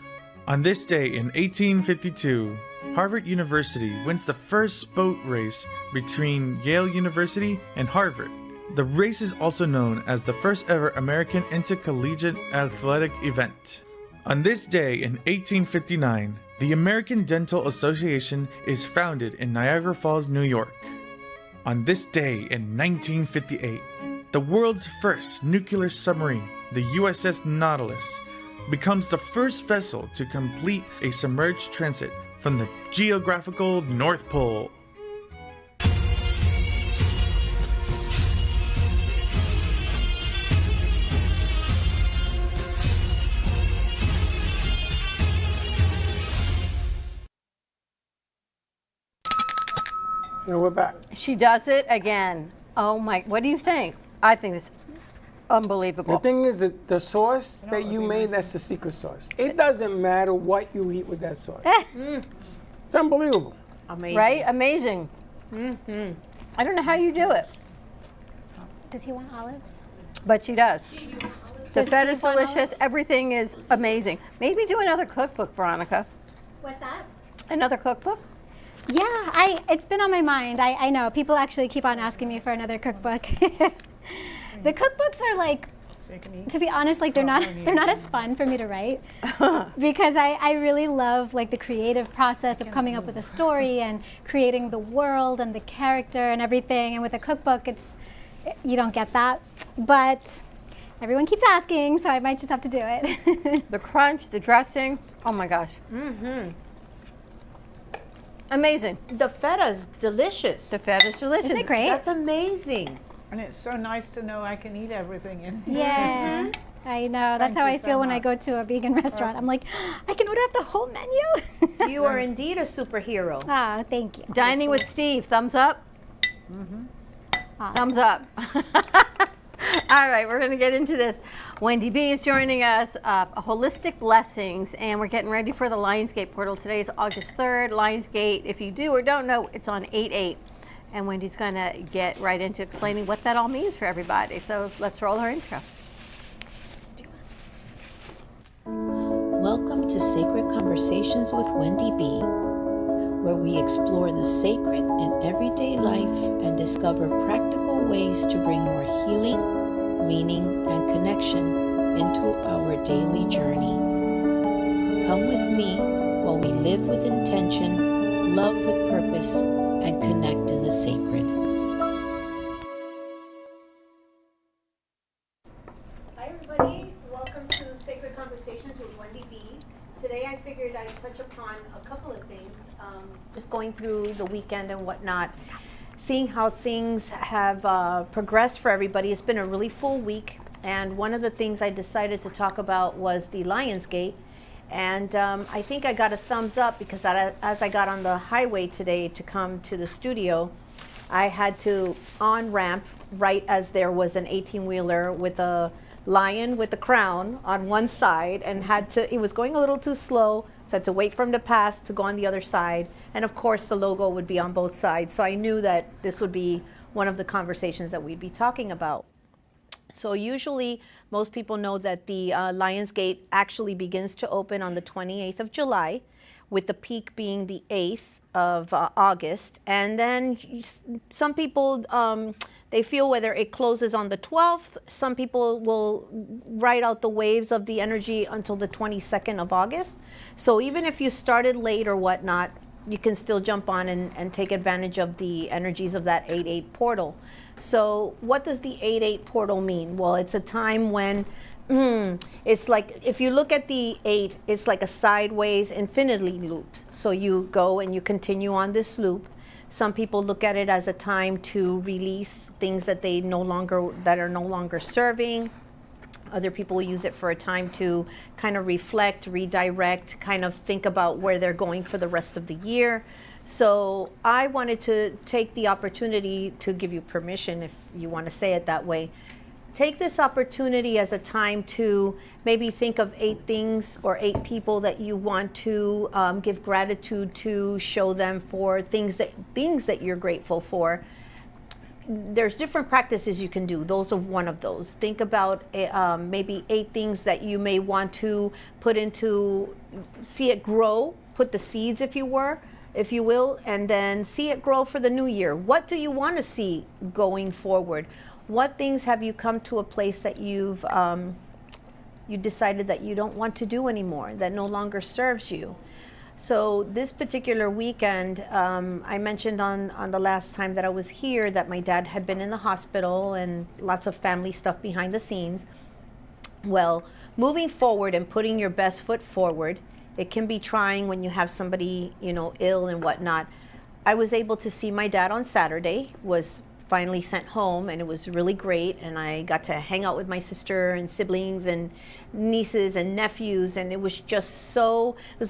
On this day in 1852, Harvard University wins the first boat race between Yale University and Harvard. The race is also known as the first ever American intercollegiate athletic event. On this day in 1859, the American Dental Association is founded in Niagara Falls, New York. On this day in 1958, the world's first nuclear submarine, the USS Nautilus, becomes the first vessel to complete a submerged transit from the geographical North Pole. And we're back. She does it again. Oh my, what do you think? I think it's unbelievable. The thing is that the sauce that you made, that's the secret sauce. It doesn't matter what you eat with that sauce. It's unbelievable. Amazing. Right? Amazing. I don't know how you do it. Does he want olives? But she does. The Does feta is Steve want delicious. olives? Everything is amazing. Maybe do another cookbook, Veronica. What's that? Another cookbook? Yeah, it's been on my mind. I know people actually keep on asking me for another cookbook. The cookbooks are like, to be honest, like they're not as fun for me to write because I really love like the creative process of coming up with a story and creating the world and the character and everything. And with a cookbook, you don't get that, but everyone keeps asking, so I might just have to do it. The crunch, the dressing. Oh my gosh. Amazing. The feta is delicious. The feta is delicious. Isn't it great? That's amazing. And it's so nice to know I can eat everything in here. Yeah, I know. That's Thank how you I so feel when I much. go to a vegan restaurant. I'm like, I can order up the whole menu. You are indeed a superhero. Ah, thank you. Dining with Steve, thumbs up? Awesome. Thumbs up. All right, we're going to get into this. Wendy Bee is joining us, Holistic Blessings, and we're getting ready for the Lionsgate portal. Today is August 3rd. Lionsgate, if you do or don't know, it's on 8/8. And Wendy's going to get right into explaining what that all means for everybody. So let's roll her intro. Welcome to Sacred Conversations with Wendy Bee, where we explore the sacred in everyday life and discover practical ways to bring more healing, meaning, and connection into our daily journey. Come with me while we live with intention, love with purpose, and connect in the sacred. Hi everybody, welcome to Sacred Conversations with Wendy Bee. Today I figured I'd touch upon a couple of things, just going through the weekend and whatnot, seeing how things have progressed for everybody. It's been a really full week, and one of the things I decided to talk about was the Lionsgate. And I think I got a thumbs up because as I got on the highway today to come to the studio, I had to on-ramp right as there was an 18-wheeler with a lion with a crown on one side, and it was going a little too slow, so I had to wait for him to pass to go on the other side. And of course the logo would be on both sides. So I knew that this would be one of the conversations that we'd be talking about. So usually most people know that the Lionsgate actually begins to open on the 28th of July, with the peak being the 8th of August. And then some people, they feel whether it closes on the 12th. Some people will ride out the waves of the energy until the 22nd of August. So even if you started late or whatnot, you can still jump on and take advantage of the energies of that 8/8 portal. So what does the 8/8 portal mean? Well, it's a time when it's like, if you look at the 8, it's like a sideways infinity loop. So you go and you continue on this loop. Some people look at it as a time to release things that are no longer serving. Other people use it for a time to kind of reflect, redirect, kind of think about where they're going for the rest of the year. So I wanted to take the opportunity to give you permission, if you want to say it that way. Take this opportunity as a time to maybe think of 8 things or 8 people that you want to give gratitude to, show them for things that you're grateful for. there's different practices you can do. Those are one of those. Think about maybe 8 things that you may want to put into, see it grow, put the seeds if you will, and then see it grow for the new year. What do you want to see going forward? What things have you come to a place that you've you decided that you don't want to do anymore, that no longer serves you? So this particular weekend, I mentioned on the last time that I was here that my dad had been in the hospital and lots of family stuff behind the scenes. Well, moving forward and putting your best foot forward, it can be trying when you have somebody, ill and whatnot. I was able to see my dad on Saturday, was finally sent home, and it was really great, and I got to hang out with my sister and siblings and nieces and nephews, and it was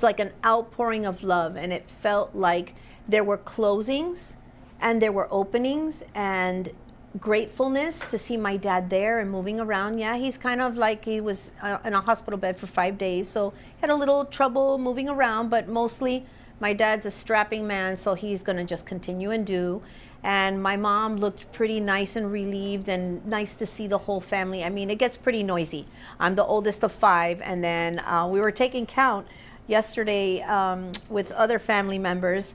like an outpouring of love, and it felt like there were closings and there were openings and gratefulness to see my dad there and moving around. Yeah, he's kind of like, he was in a hospital bed for 5 days, so he had a little trouble moving around, but mostly my dad's a strapping man, so he's going to just continue and do. And my mom looked pretty nice and relieved, and nice to see the whole family. I mean, it gets pretty noisy. I'm the oldest of 5, and then we were taking count yesterday with other family members.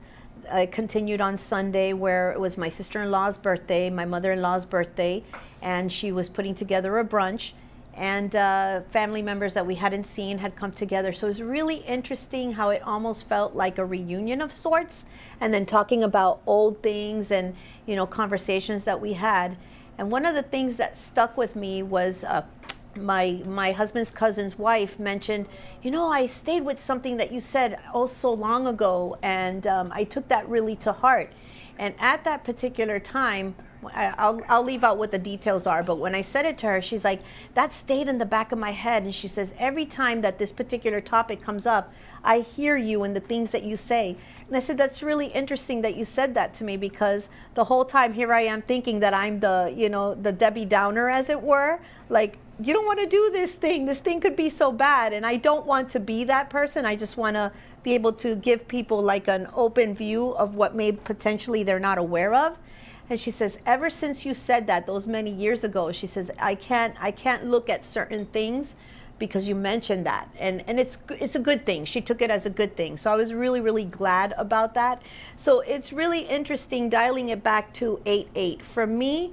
I continued on Sunday, where it was my sister-in-law's birthday, my mother-in-law's birthday, and she was putting together a brunch, and family members that we hadn't seen had come together. So it was really interesting how it almost felt like a reunion of sorts, and then talking about old things and conversations that we had. And one of the things that stuck with me was my husband's cousin's wife mentioned, I stayed with something that you said so long ago, and I took that really to heart. And at that particular time, I'll leave out what the details are, but when I said it to her, she's like, that stayed in the back of my head. And she says, every time that this particular topic comes up, I hear you and the things that you say. And I said, that's really interesting that you said that to me, because the whole time here I am thinking that I'm the Debbie Downer, as it were. Like, you don't want to do this thing. This thing could be so bad. And I don't want to be that person. I just want to be able to give people like an open view of what may potentially they're not aware of. And she says, ever since you said that those many years ago, she says, I can't look at certain things because you mentioned that. And it's a good thing. She took it as a good thing. So I was really, really glad about that. So it's really interesting dialing it back to 8-8. For me,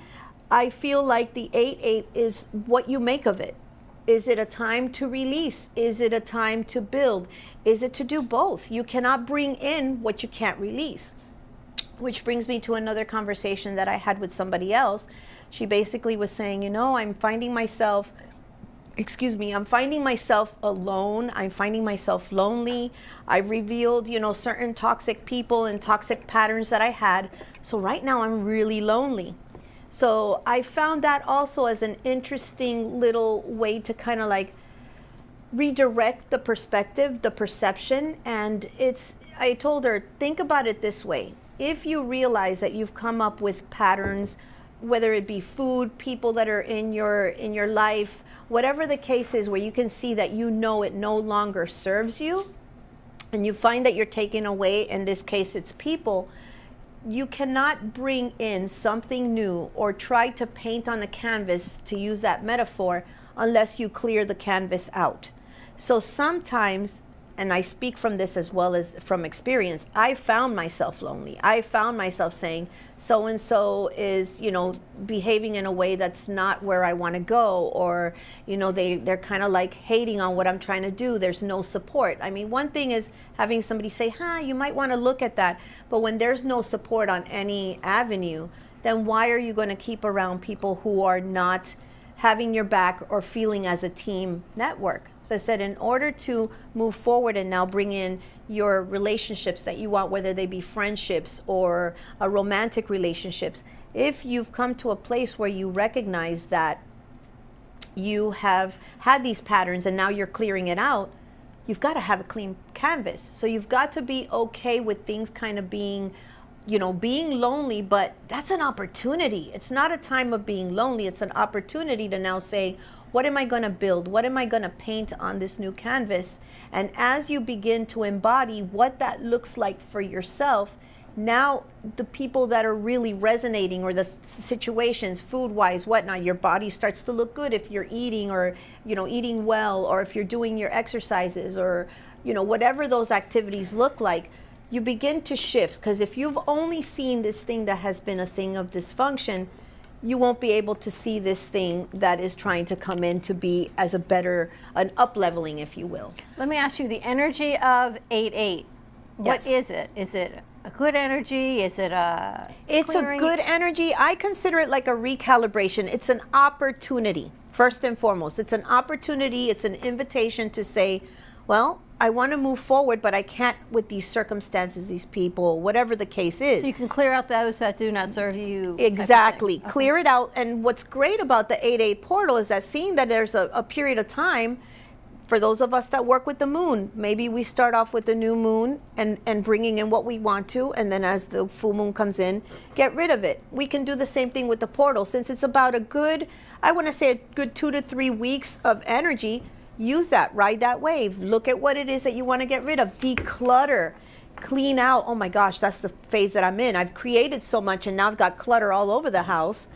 I feel like the 8-8 is what you make of it. Is it a time to release? Is it a time to build? Is it to do both? You cannot bring in what you can't release. Which brings me to another conversation that I had with somebody else. She basically was saying, I'm finding myself alone. I'm finding myself lonely. I've revealed, certain toxic people and toxic patterns that I had. So right now I'm really lonely. So I found that also as an interesting little way to kind of like redirect the perspective, the perception. And I told her, think about it this way. If you realize that you've come up with patterns, whether it be food, people that are in your life, whatever the case is, where you can see that it no longer serves you, and you find that you're taking away, in this case it's people, you cannot bring in something new or try to paint on a canvas, to use that metaphor, unless you clear the canvas out. So sometimes, and I speak from this as well as from experience, I found myself lonely. I found myself saying, so-and-so is, behaving in a way that's not where I want to go, or, they're kind of like hating on what I'm trying to do. There's no support. I mean, one thing is having somebody say, you might want to look at that. But when there's no support on any avenue, then why are you going to keep around people who are not having your back or feeling as a team network? So I said, in order to move forward and now bring in your relationships that you want, whether they be friendships or romantic relationships, if you've come to a place where you recognize that you have had these patterns and now you're clearing it out, you've got to have a clean canvas. So you've got to be okay with things kind of being, being lonely, but that's an opportunity. It's not a time of being lonely. It's an opportunity to now say, what am I going to build? What am I going to paint on this new canvas? And as you begin to embody what that looks like for yourself, Now the people that are really resonating, or the situations, food-wise, whatnot, your body starts to look good if you're eating, or eating well, or if you're doing your exercises, or whatever those activities look like. You begin to shift, because if you've only seen this thing that has been a thing of dysfunction, you won't be able to see this thing that is trying to come in to be as an up-leveling, if you will. Let me ask you, the energy of 8-8, what is it? Is it a good energy? Is it a It's clearing? a good energy. I consider it like a recalibration. It's an opportunity, first and foremost. It's an opportunity. It's an invitation to say, well, I want to move forward, but I can't with these circumstances, these people, whatever the case is. So you can clear out those that do not serve you. Exactly. Okay. Clear it out. And what's great about the 8-8 portal is that seeing that there's a period of time, for those of us that work with the moon, maybe we start off with the new moon and bringing in what we want to, and then as the full moon comes in, get rid of it. We can do the same thing with the portal. Since it's about a good 2 to 3 weeks of energy, use that, ride that wave. Look at what it is that you want to get rid of. Declutter, clean out. Oh my gosh, that's the phase that I'm in. I've created so much, and now I've got clutter all over the house.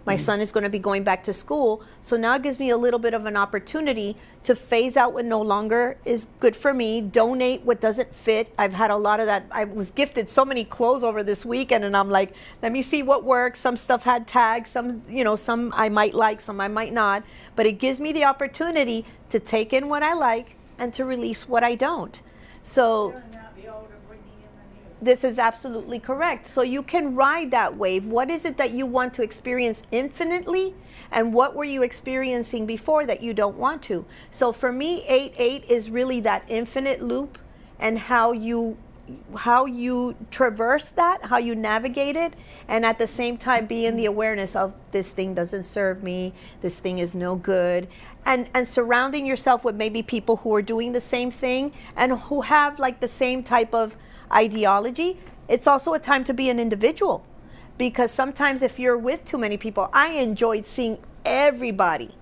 My son is going to be going back to school, so now it gives me a little bit of an opportunity to phase out what no longer is good for me, donate what doesn't fit. I've had a lot of that. I was gifted so many clothes over this weekend, and I'm like, let me see what works. Some stuff had tags, some I might like, some I might not, but it gives me the opportunity to take in what I like and to release what I don't. So this is absolutely correct. So you can ride that wave. What is it that you want to experience infinitely? And what were you experiencing before that you don't want to? So for me, 8-8 is really that infinite loop, and how you traverse that, how you navigate it, and at the same time be in the awareness of, this thing doesn't serve me, this thing is no good, and surrounding yourself with maybe people who are doing the same thing and who have like the same type of ideology. It's also a time to be an individual, because sometimes if you're with too many people, I enjoyed seeing everybody,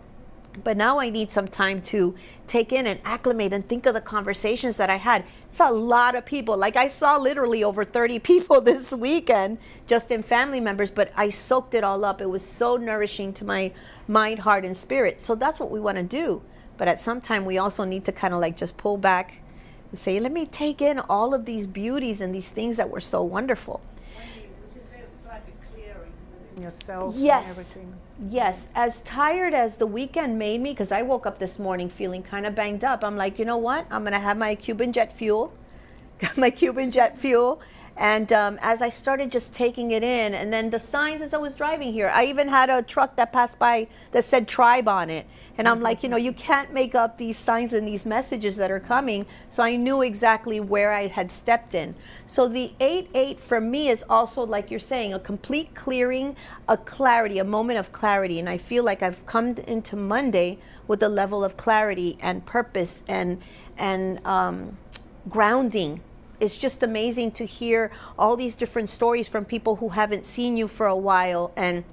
but now I need some time to take in and acclimate and think of the conversations that I had. It's a lot of people. Like, I saw literally over 30 people this weekend, just in family members, but I soaked it all up. It was so nourishing to my mind, heart, and spirit. So that's what we want to do. But at some time, we also need to kind of like just pull back and say, let me take in all of these beauties and these things that were so wonderful. Wendy, would you say it's like a clearing within yourself Yes. and everything? Yes. As tired as the weekend made me, because I woke up this morning feeling kind of banged up, I'm like, you know what? I'm going to have my Cuban jet fuel. Got my Cuban jet fuel. And as I started just taking it in, and then the signs as I was driving here, I even had a truck that passed by that said tribe on it. And I'm like, you can't make up these signs and these messages that are coming. So I knew exactly where I had stepped in. So the 8-8 for me is also, like you're saying, a complete clearing, a clarity, a moment of clarity. And I feel like I've come into Monday with a level of clarity and purpose and grounding. It's just amazing to hear all these different stories from people who haven't seen you for a while, and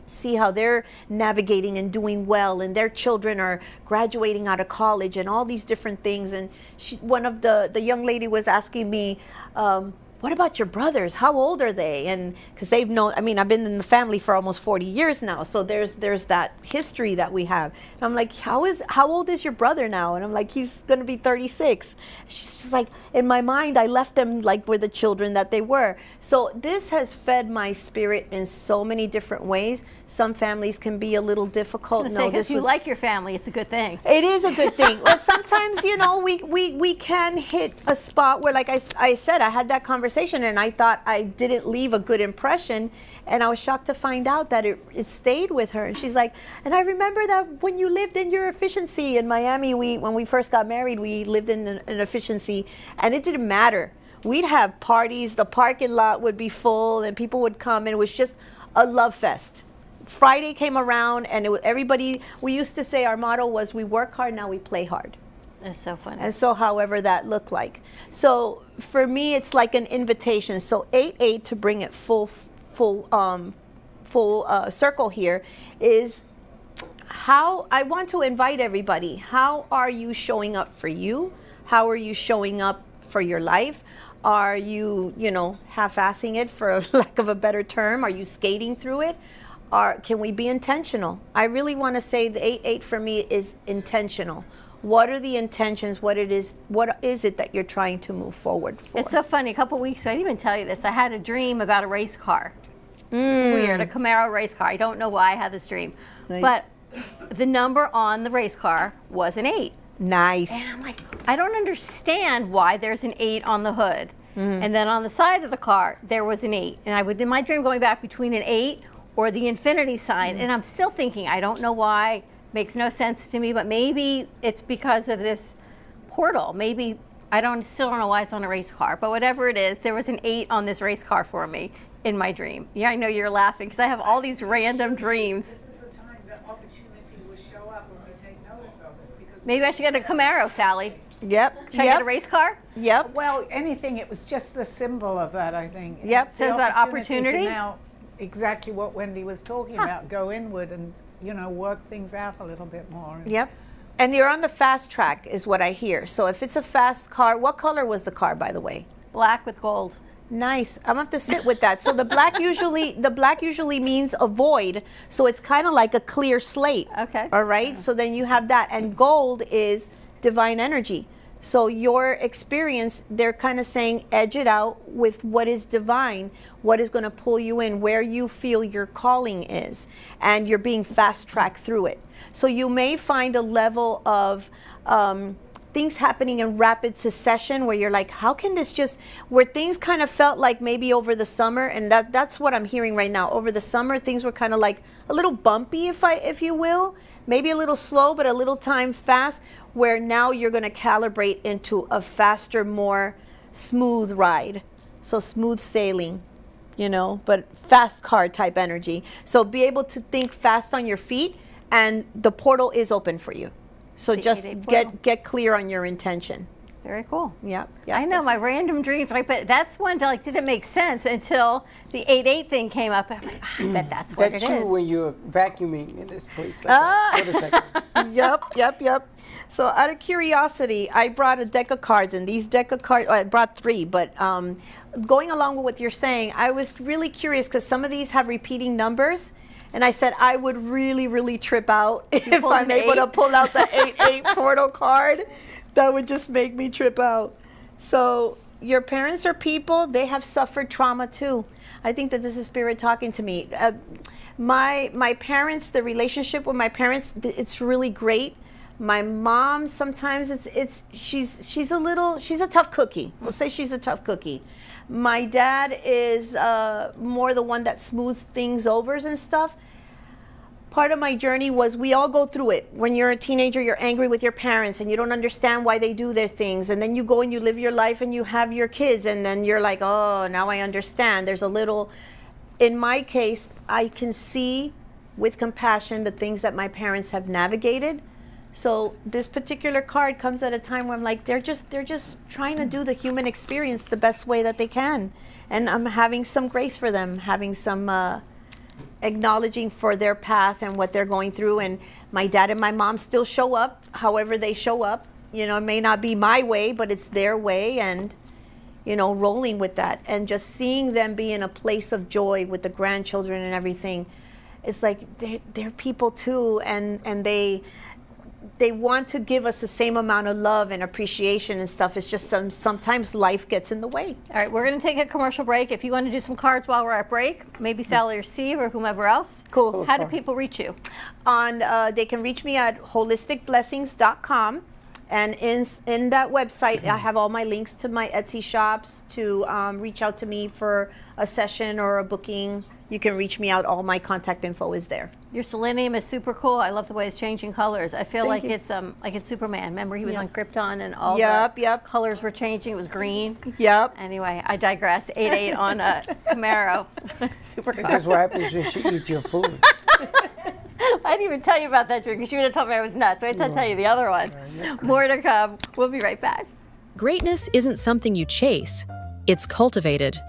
see how they're navigating and doing well, and their children are graduating out of college and all these different things. And one of the young lady was asking me, what about your brothers? How old are they? And because they've known, I've been in the family for almost 40 years now. So there's that history that we have. And I'm like, how old is your brother now? And I'm like, he's going to be 36. She's just like, in my mind, I left them like with the children that they were. So this has fed my spirit in so many different ways. Some families can be a little difficult. Because you like your family, it's a good thing. It is a good thing. But sometimes, we can hit a spot where, like I said, I had that conversation and I thought I didn't leave a good impression. And I was shocked to find out that it stayed with her. And she's like, and I remember that when you lived in your efficiency in Miami, when we first got married, we lived in an efficiency, and it didn't matter. We'd have parties, the parking lot would be full, and people would come, and it was just a love fest. Friday came around, and everybody, we used to say our motto was, we work hard, now we play hard. That's so funny. And so however that looked like. So for me, it's like an invitation. So 8-8, to bring it full circle here, is how I want to invite everybody. How are you showing up for you? How are you showing up for your life? Are you, half-assing it, for lack of a better term? Are you skating through it? Can we be intentional? I really want to say the 8-8 for me is intentional. What are the intentions? What is it that you're trying to move forward for? It's so funny. A couple weeks, I didn't even tell you this. I had a dream about a race car. Weird, a Camaro race car. I don't know why I had this dream. But the number on the race car was an 8. Nice. And I'm like, I don't understand why there's an 8 on the hood. And then on the side of the car, there was an 8. And I would, in my dream, going back between an 8 or the infinity sign. And I'm still thinking, I don't know why. Makes no sense to me, but maybe it's because of this portal. Maybe, still don't know why it's on a race car. But whatever it is, there was an 8 on this race car for me in my dream. Yeah, I know you're laughing because I have all these random dreams. This is the time that opportunity will show up when we take notice of it. Because Maybe I should get a Camaro, Sally. Yep. Should I get a race car? Yep. Well, anything. It was just the symbol of that, I think. Yep. It's So the it's about opportunity opportunity? to now, exactly what Wendy was talking about. Go inward and work things out a little bit more. Yep. And you're on the fast track, is what I hear. So if it's a fast car, what color was the car, by the way? Black with gold. Nice. I'm gonna have to sit with that. So the black usually means a void. So it's kind of like a clear slate. Okay. All right. So then you have that, and gold is divine energy. So your experience, they're kind of saying, edge it out with what is divine, what is going to pull you in, where you feel your calling is, and you're being fast-tracked through it. So you may find a level of things happening in rapid succession where you're like, how can this just, where things kind of felt like maybe over the summer, and that's what I'm hearing right now. Over the summer, things were kind of like a little bumpy, if you will. Maybe a little slow, but a little time fast, where now you're going to calibrate into a faster, more smooth ride. So smooth sailing, but fast car type energy. So be able to think fast on your feet, and the portal is open for you. So just get clear on your intention. Very cool. Yeah. I know my random dreams, right? But that's one that didn't make sense until the 8-8 thing came up. And I'm like, I bet that's what it is. That's true when you're vacuuming in this place. Wait a second. Yep. So out of curiosity, I brought a deck of cards, and these deck of cards, I brought 3, but going along with what you're saying, I was really curious because some of these have repeating numbers. And I said I would really, really trip out if I'm able to pull out the 8-8 portal card. That would just make me trip out. So your parents are people, they have suffered trauma too. I think that this is spirit talking to me. My parents, the relationship with my parents, it's really great. My mom, sometimes she's a tough cookie. We'll say she's a tough cookie. My dad is more the one that smooths things over and stuff. Part of my journey was, we all go through it. When you're a teenager, you're angry with your parents and you don't understand why they do their things. And then you go and you live your life and you have your kids, and then you're like, oh, now I understand. There's a little, in my case, I can see with compassion the things that my parents have navigated. So this particular card comes at a time where I'm like, they're just trying to do the human experience the best way that they can. And I'm having some grace for them, having some acknowledging for their path and what they're going through. And my dad and my mom still show up however they show up. It may not be my way, but it's their way, and rolling with that, and just seeing them be in a place of joy with the grandchildren and everything. It's like they're people too, and they want to give us the same amount of love and appreciation and stuff. It's just sometimes life gets in the way. All right, we're going to take a commercial break. If you want to do some cards while we're at break, maybe Sally or Steve or whomever else. Cool. How do people reach you? They can reach me at holisticblessings.com. And in that website, I have all my links to my Etsy shops, to reach out to me for a session or a booking. You can reach me out. All my contact info is there. Your selenium is super cool. I love the way it's changing colors. I feel Thank like you. it's Superman. Remember, he was on Krypton and all the colors were changing. It was green. Yep. Anyway, I digress. 8-8 on a Camaro. Super This is what happens when she eats your food. I didn't even tell you about that drink because you would have told me I was nuts. Wait till I tell you the other one. More to come. We'll be right back. Greatness isn't something you chase, it's cultivated.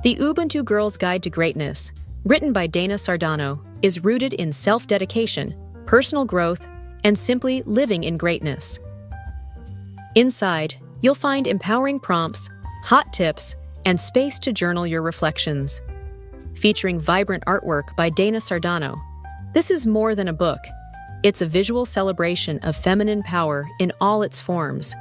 The Ubuntu Girls Guide to Greatness, written by Dana Sardano, is rooted in self-dedication, personal growth, and simply living in greatness. Inside, you'll find empowering prompts, hot tips, and space to journal your reflections. Featuring vibrant artwork by Dana Sardano, this is more than a book. It's a visual celebration of feminine power in all its forms.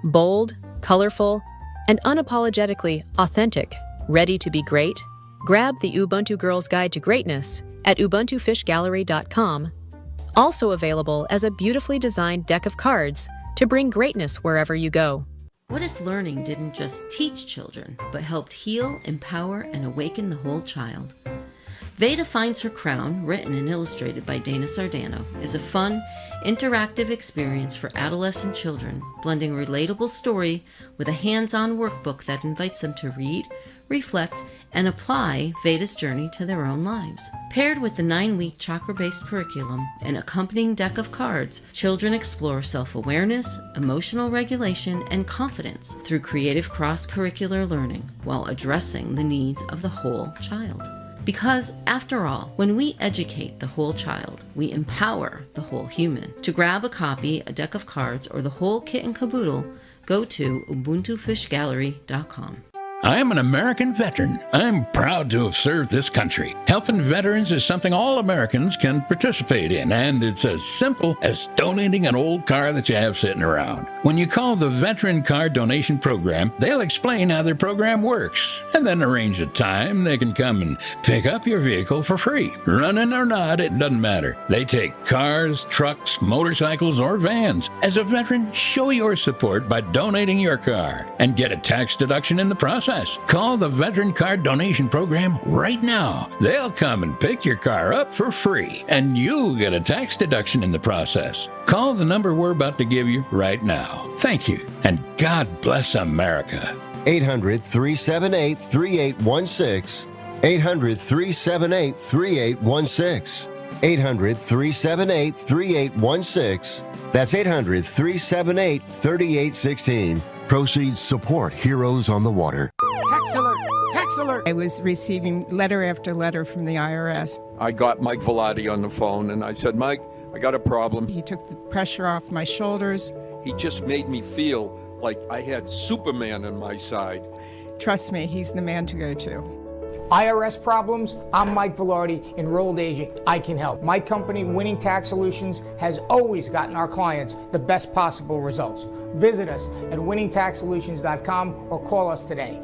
Bold, colorful, and unapologetically authentic. Ready to be great? Grab the Ubuntu Girls Guide to Greatness at ubuntufishgallery.com. Also available as a beautifully designed deck of cards to bring greatness wherever you go. What if learning didn't just teach children, but helped heal, empower, and awaken the whole child? Veda Finds Her Crown, written and illustrated by Dana Sardano, is a fun, interactive experience for adolescent children, blending a relatable story with a hands-on workbook that invites them to read, reflect, and apply Veda's journey to their own lives. Paired with the 9-week chakra-based curriculum and accompanying deck of cards, children explore self-awareness, emotional regulation, and confidence through creative cross-curricular learning while addressing the needs of the whole child. Because, after all, when we educate the whole child, we empower the whole human. To grab a copy, a deck of cards, or the whole kit and caboodle, go to ubuntufishgallery.com. I am an American veteran. I'm proud to have served this country. Helping veterans is something all Americans can participate in, and it's as simple as donating an old car that you have sitting around. When you call the Veteran Car Donation Program, they'll explain how their program works, and then arrange a time they can come and pick up your vehicle for free. Running or not, it doesn't matter. They take cars, trucks, motorcycles, or vans. As a veteran, show your support by donating your car and get a tax deduction in the process. Call the Veteran Car Donation Program right now. They'll come and pick your car up for free, and you'll get a tax deduction in the process. Call the number we're about to give you right now. Thank you, and God bless America. 800-378-3816. 800-378-3816. 800-378-3816. That's 800-378-3816. Proceeds support Heroes on the Water. Text alert! Text alert! I was receiving letter after letter from the IRS. I got Mike Velati on the phone and I said, Mike, I got a problem. He took the pressure off my shoulders. He just made me feel like I had Superman on my side. Trust me, he's the man to go to. IRS problems? I'm Mike Velarde, enrolled agent. I can help. My company, Winning Tax Solutions, has always gotten our clients the best possible results. Visit us at winningtaxsolutions.com or call us today.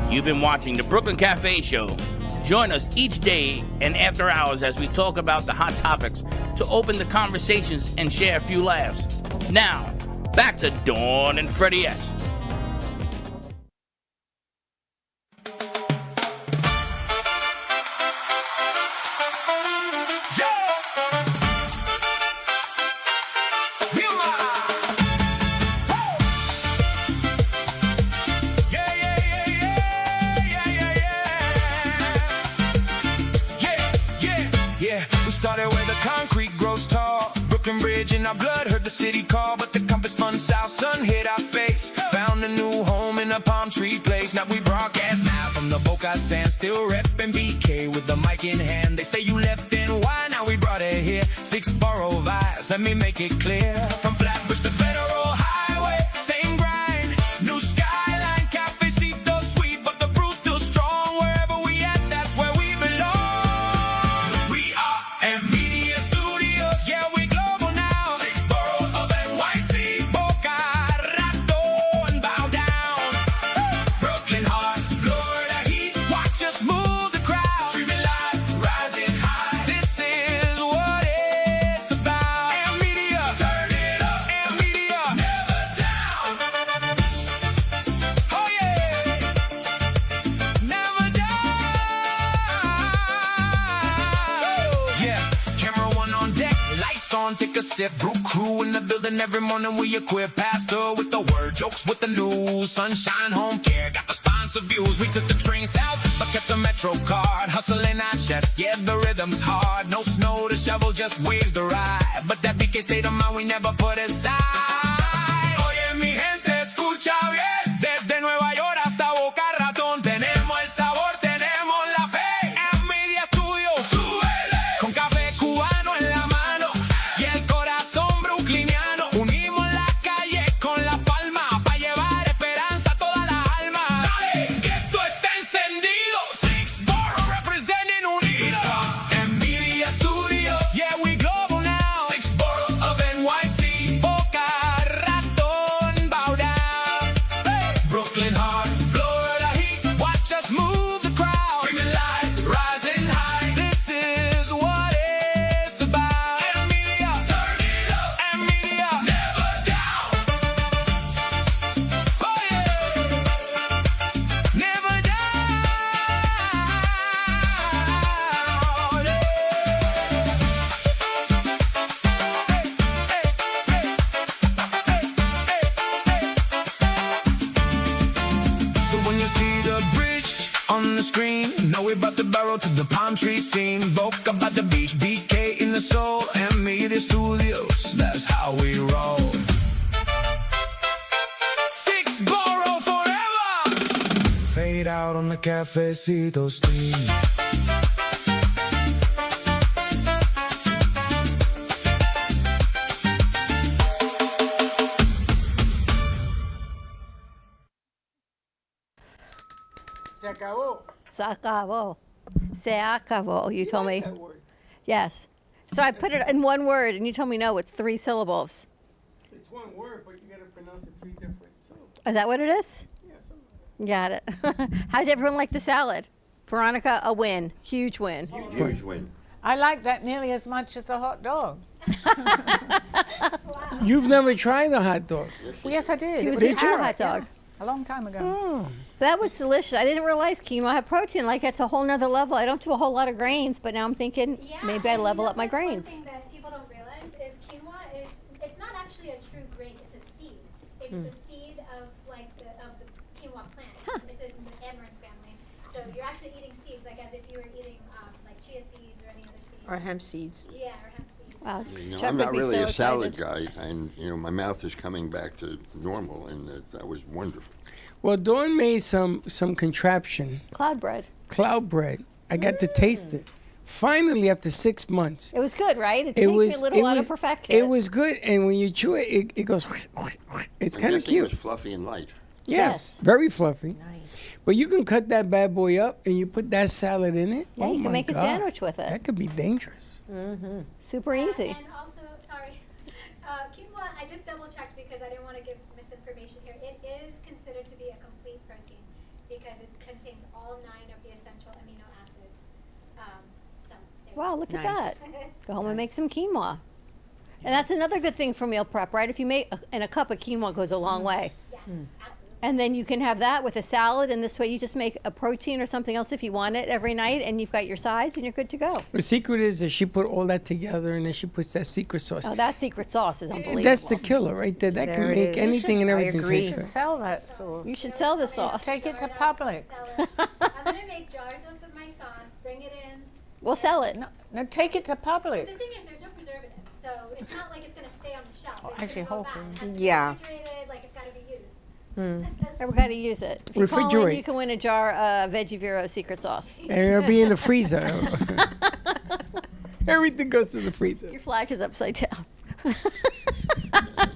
You've been watching the Brooklyn Cafe Show. Join us each day and after hours as we talk about the hot topics to open the conversations and share a few laughs. Now, back to Dawn and Freddy S. In our blood, heard the city call, but the compass spun south. Sun hit our face, found a new home in a palm tree place. Now we broadcast live from the Boca Sand, still repping BK with the mic in hand. They say you left and why, now we brought it here. 6 borough vibes, let me make it clear. From Flatbush to Federal Highway, same grind, new skyline, cafecito sweet, but the brew's still strong. Wherever we at, that's where we belong. We are M Media Studios, yeah, we take a sip, brew crew in the building every morning we equip. Pastor with the word, jokes with the news, sunshine, home care, got the sponsor views. We took the train south, but kept the Metro card, hustling our chest, yeah, the rhythm's hard. No snow to shovel, just waves to ride, but that BK state of mind we never put aside. Oye mi gente, escucha bien, desde Nueva York hasta Boca Ratón, tenemos el sabor, tenemos la fe. En Media Studios, súbele, con café cubano en la mano. Brooklyn when you see the bridge on the screen. Know we about to barrel to the palm tree scene. Boca by the beach, BK in the soul, and Media Studios, that's how we roll. Six Borough forever! Fade out on the cafecito steam. Se acabó. Se acabó. Se acabó. You told me. Yes. So I put it in one word, and you told me no, it's 3 syllables. It's one word, but you got to pronounce it 3 different syllables. Is that what it is? Yeah, something. Got it. How did everyone like the salad? Veronica, a win. Huge win. Huge win. I like that nearly as much as the hot dog. You've never tried the hot dog. Well, yes, I did. She was It eating a hot dog. A long time ago. Oh. That was delicious. I didn't realize quinoa had protein. Like, that's a whole nother level. I don't do a whole lot of grains, but now I'm thinking maybe I level up my grains. One thing that people don't realize is quinoa it's not actually a true grain, it's a seed. It's the seed of the quinoa plant. It's in the amaranth family. So you're actually eating seeds, like as if you were eating like chia seeds or any other seeds. Or hemp seeds. Yeah, or hemp seeds. Wow. You know, Chuck I'm would not be really so a salad excited. guy, and you know my mouth is coming back to normal, and that was wonderful. Well, Dawn made some contraption. Cloud bread. Cloud bread. I got to taste it. Finally, after 6 months. It was good, right? It took me a little while to perfect it. It was good, and when you chew it, it goes. It's I'm kind of guessing It was cute. fluffy and light. Yes, very fluffy. Nice. But you can cut that bad boy up, and you put that salad in it. Yeah, Oh you my can make a God. sandwich with it. That could be dangerous. Mm-hmm. Super easy. And also, sorry, quinoa, I just double checked because I didn't want to give misinformation here. It is considered to be a complete protein because it contains all 9 of the essential amino acids. Wow, look at that. Go home and make some quinoa. And that's another good thing for meal prep, right? If you make, and a cup of quinoa goes a long way. Yes, absolutely. And then you can have that with a salad, and this way you just make a protein or something else if you want it every night, and you've got your sides, and you're good to go. The secret is that she put all that together, and then she puts that secret sauce. Oh, that secret sauce is unbelievable. That's the killer right there. That can make anything and everything taste You good. should sell that sauce. You should sell the sauce. Take it to Publix. I'm going to make jars of my sauce, bring it in. We'll sell it. No, take it to Publix. The thing is, there's no preservatives, so it's not like it's going to stay on the shelf. Well, It's actually, gonna go Whole bad. It Foods. has to be Yeah. refrigerated, like it's got to be used. We've got to use it. If you call in, Refrigerate. you can win a jar of Veggie Vero secret sauce. And it'll be in the freezer. Everything goes to the freezer. Your flag is upside down.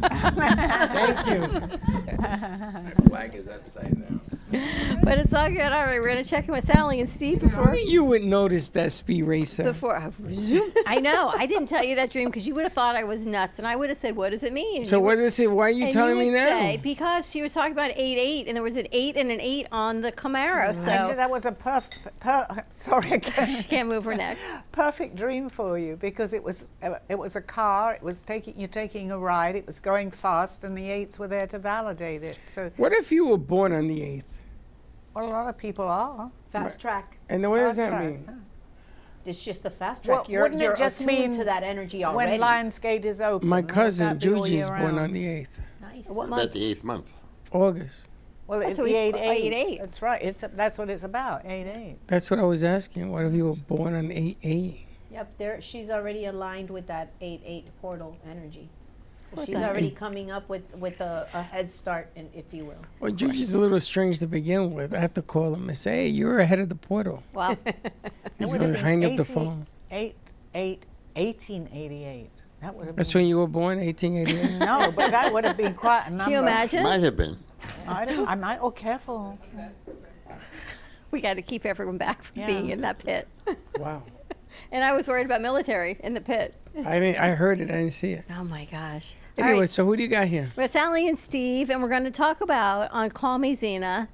Thank you. The flag is upside down. But it's all good. All right, we're going to check in with Sally and Steve before. You would notice that speed racer. I know. I didn't tell you that dream because you would have thought I was nuts, and I would have said, "What does it mean?" So what is it? Why are you telling me now? Say, because she was talking about 8-8, and there was an 8 and an 8 on the Camaro. So Actually, that was a sorry, again. she can't move her neck. Perfect dream for you because it was a car. It was you're taking a ride. It was going fast, and the 8s were there to validate it. So What if you were born on the 8th? well, a lot of people are. Fast track. And then what does Fast that track, mean? It's just the fast track. Well, wouldn't it you're just attuned mean to that energy already. When Lionsgate is open? My Let cousin that be all Juji year is born round. on the 8th. Nice. What about the 8th month? August. Well, it's so the he's 8-8. 8-8. That's right. That's what it's about. 8-8. That's what I was asking. What if you were born on 8-8? Yep, she's already aligned with that 8-8 portal energy. So course she's I am. already coming up with a head start, if you will. Well, Juji's a little strange to begin with. I have to call him and say, hey, you're ahead of the portal. Wow. He's It would going to have hang been up the phone. 1888. That would have That's been. when you were born, 1888? No, but that would have been quite a number. Can you imagine? Might have been. I might. Oh, careful. We got to keep everyone back from Yeah. being in that pit. Wow. And I was worried about military in the pit. I heard it. I didn't see it. Oh my gosh. All Anyway, right. so who do you got here? We have Sally and Steve, and we're going to talk about on Call Me Zena.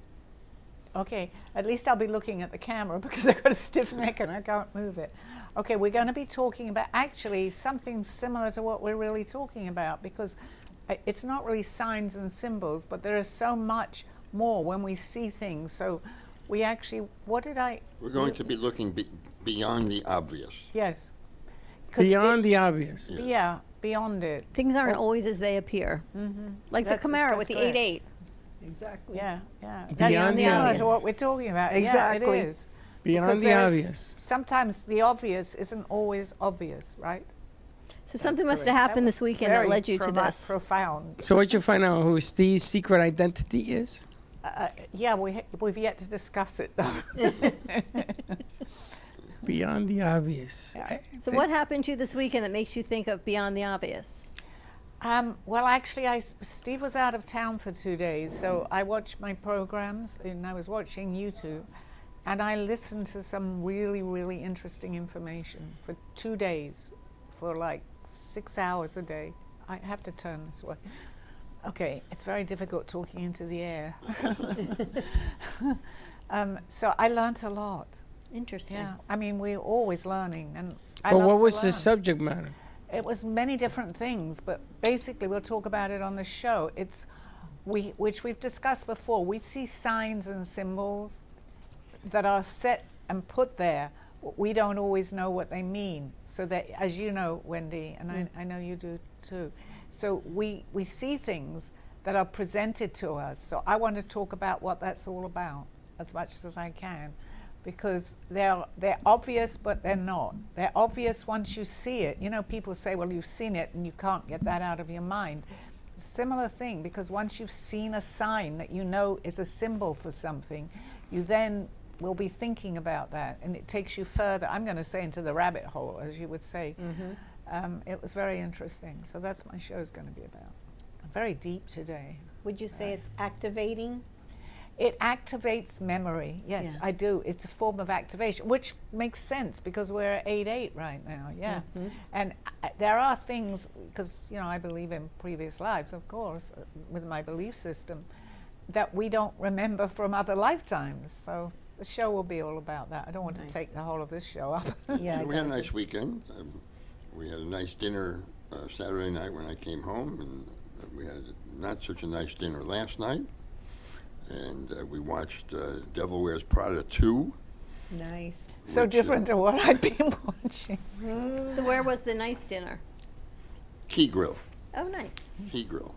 Okay, at least I'll be looking at the camera because I've got a stiff neck and I can't move it. Okay, we're going to be talking about actually something similar to what we're really talking about because it's not really signs and symbols, but there is so much more when we see things. So we actually, We're going to be looking beyond the obvious. Yes. 'Cause Beyond the obvious. Yeah, beyond it. Things aren't always as they appear. Mm-hmm. Like the Camaro with the 8-8. Exactly. Yeah, yeah. Beyond That's the similar obvious. to what we're talking about. Exactly. Yeah, it is. Beyond Because the there's- obvious. Sometimes the obvious isn't always obvious, right? So something That's must have correct. happened That this was weekend that very led you to this. Profound. So what you find out who Steve's secret identity is? Yeah, we've yet to discuss it though. Beyond the obvious. So what happened to you this weekend that makes you think of beyond the obvious? Well, actually, Steve was out of town for 2 days, so I watched my programs, and I was watching YouTube, and I listened to some really, really interesting information for 2 days, for like 6 hours a day. I have to turn this way. Okay, it's very difficult talking into the air. So I learned a lot. Interesting. Yeah, I mean, we're always learning, and I But love what to was the learn. subject matter? It was many different things, but basically we'll talk about it on the show. It's which we've discussed before. We see signs and symbols that are set and put there. We don't always know what they mean. So that, as you know, Wendy, and I know you do too. So we see things that are presented to us. So I want to talk about what that's all about as much as I can, because they're obvious, but they're not. They're obvious once you see it. You know, people say, well, you've seen it and you can't get that out of your mind. Similar thing, because once you've seen a sign that you know is a symbol for something, you then will be thinking about that, and it takes you further, I'm going to say, into the rabbit hole, as you would say. It was very interesting. So that's what my show's going to be about. Very deep today. Would you say it's activating? It activates memory. Yes, Yeah. I do. It's a form of activation, which makes sense because we're at 8/8 right now. Yeah, and there are things, because you know I believe in previous lives, of course, with my belief system, that we don't remember from other lifetimes. So the show will be all about that. I don't want to take the whole of this show up. Yeah. We had a nice weekend. We had a nice dinner Saturday night when I came home, and we had not such a nice dinner last night. And we watched Devil Wears Prada 2. Nice. So different to what I'd been watching. So where was the nice dinner? Key Grill. Oh, nice. Key Grill.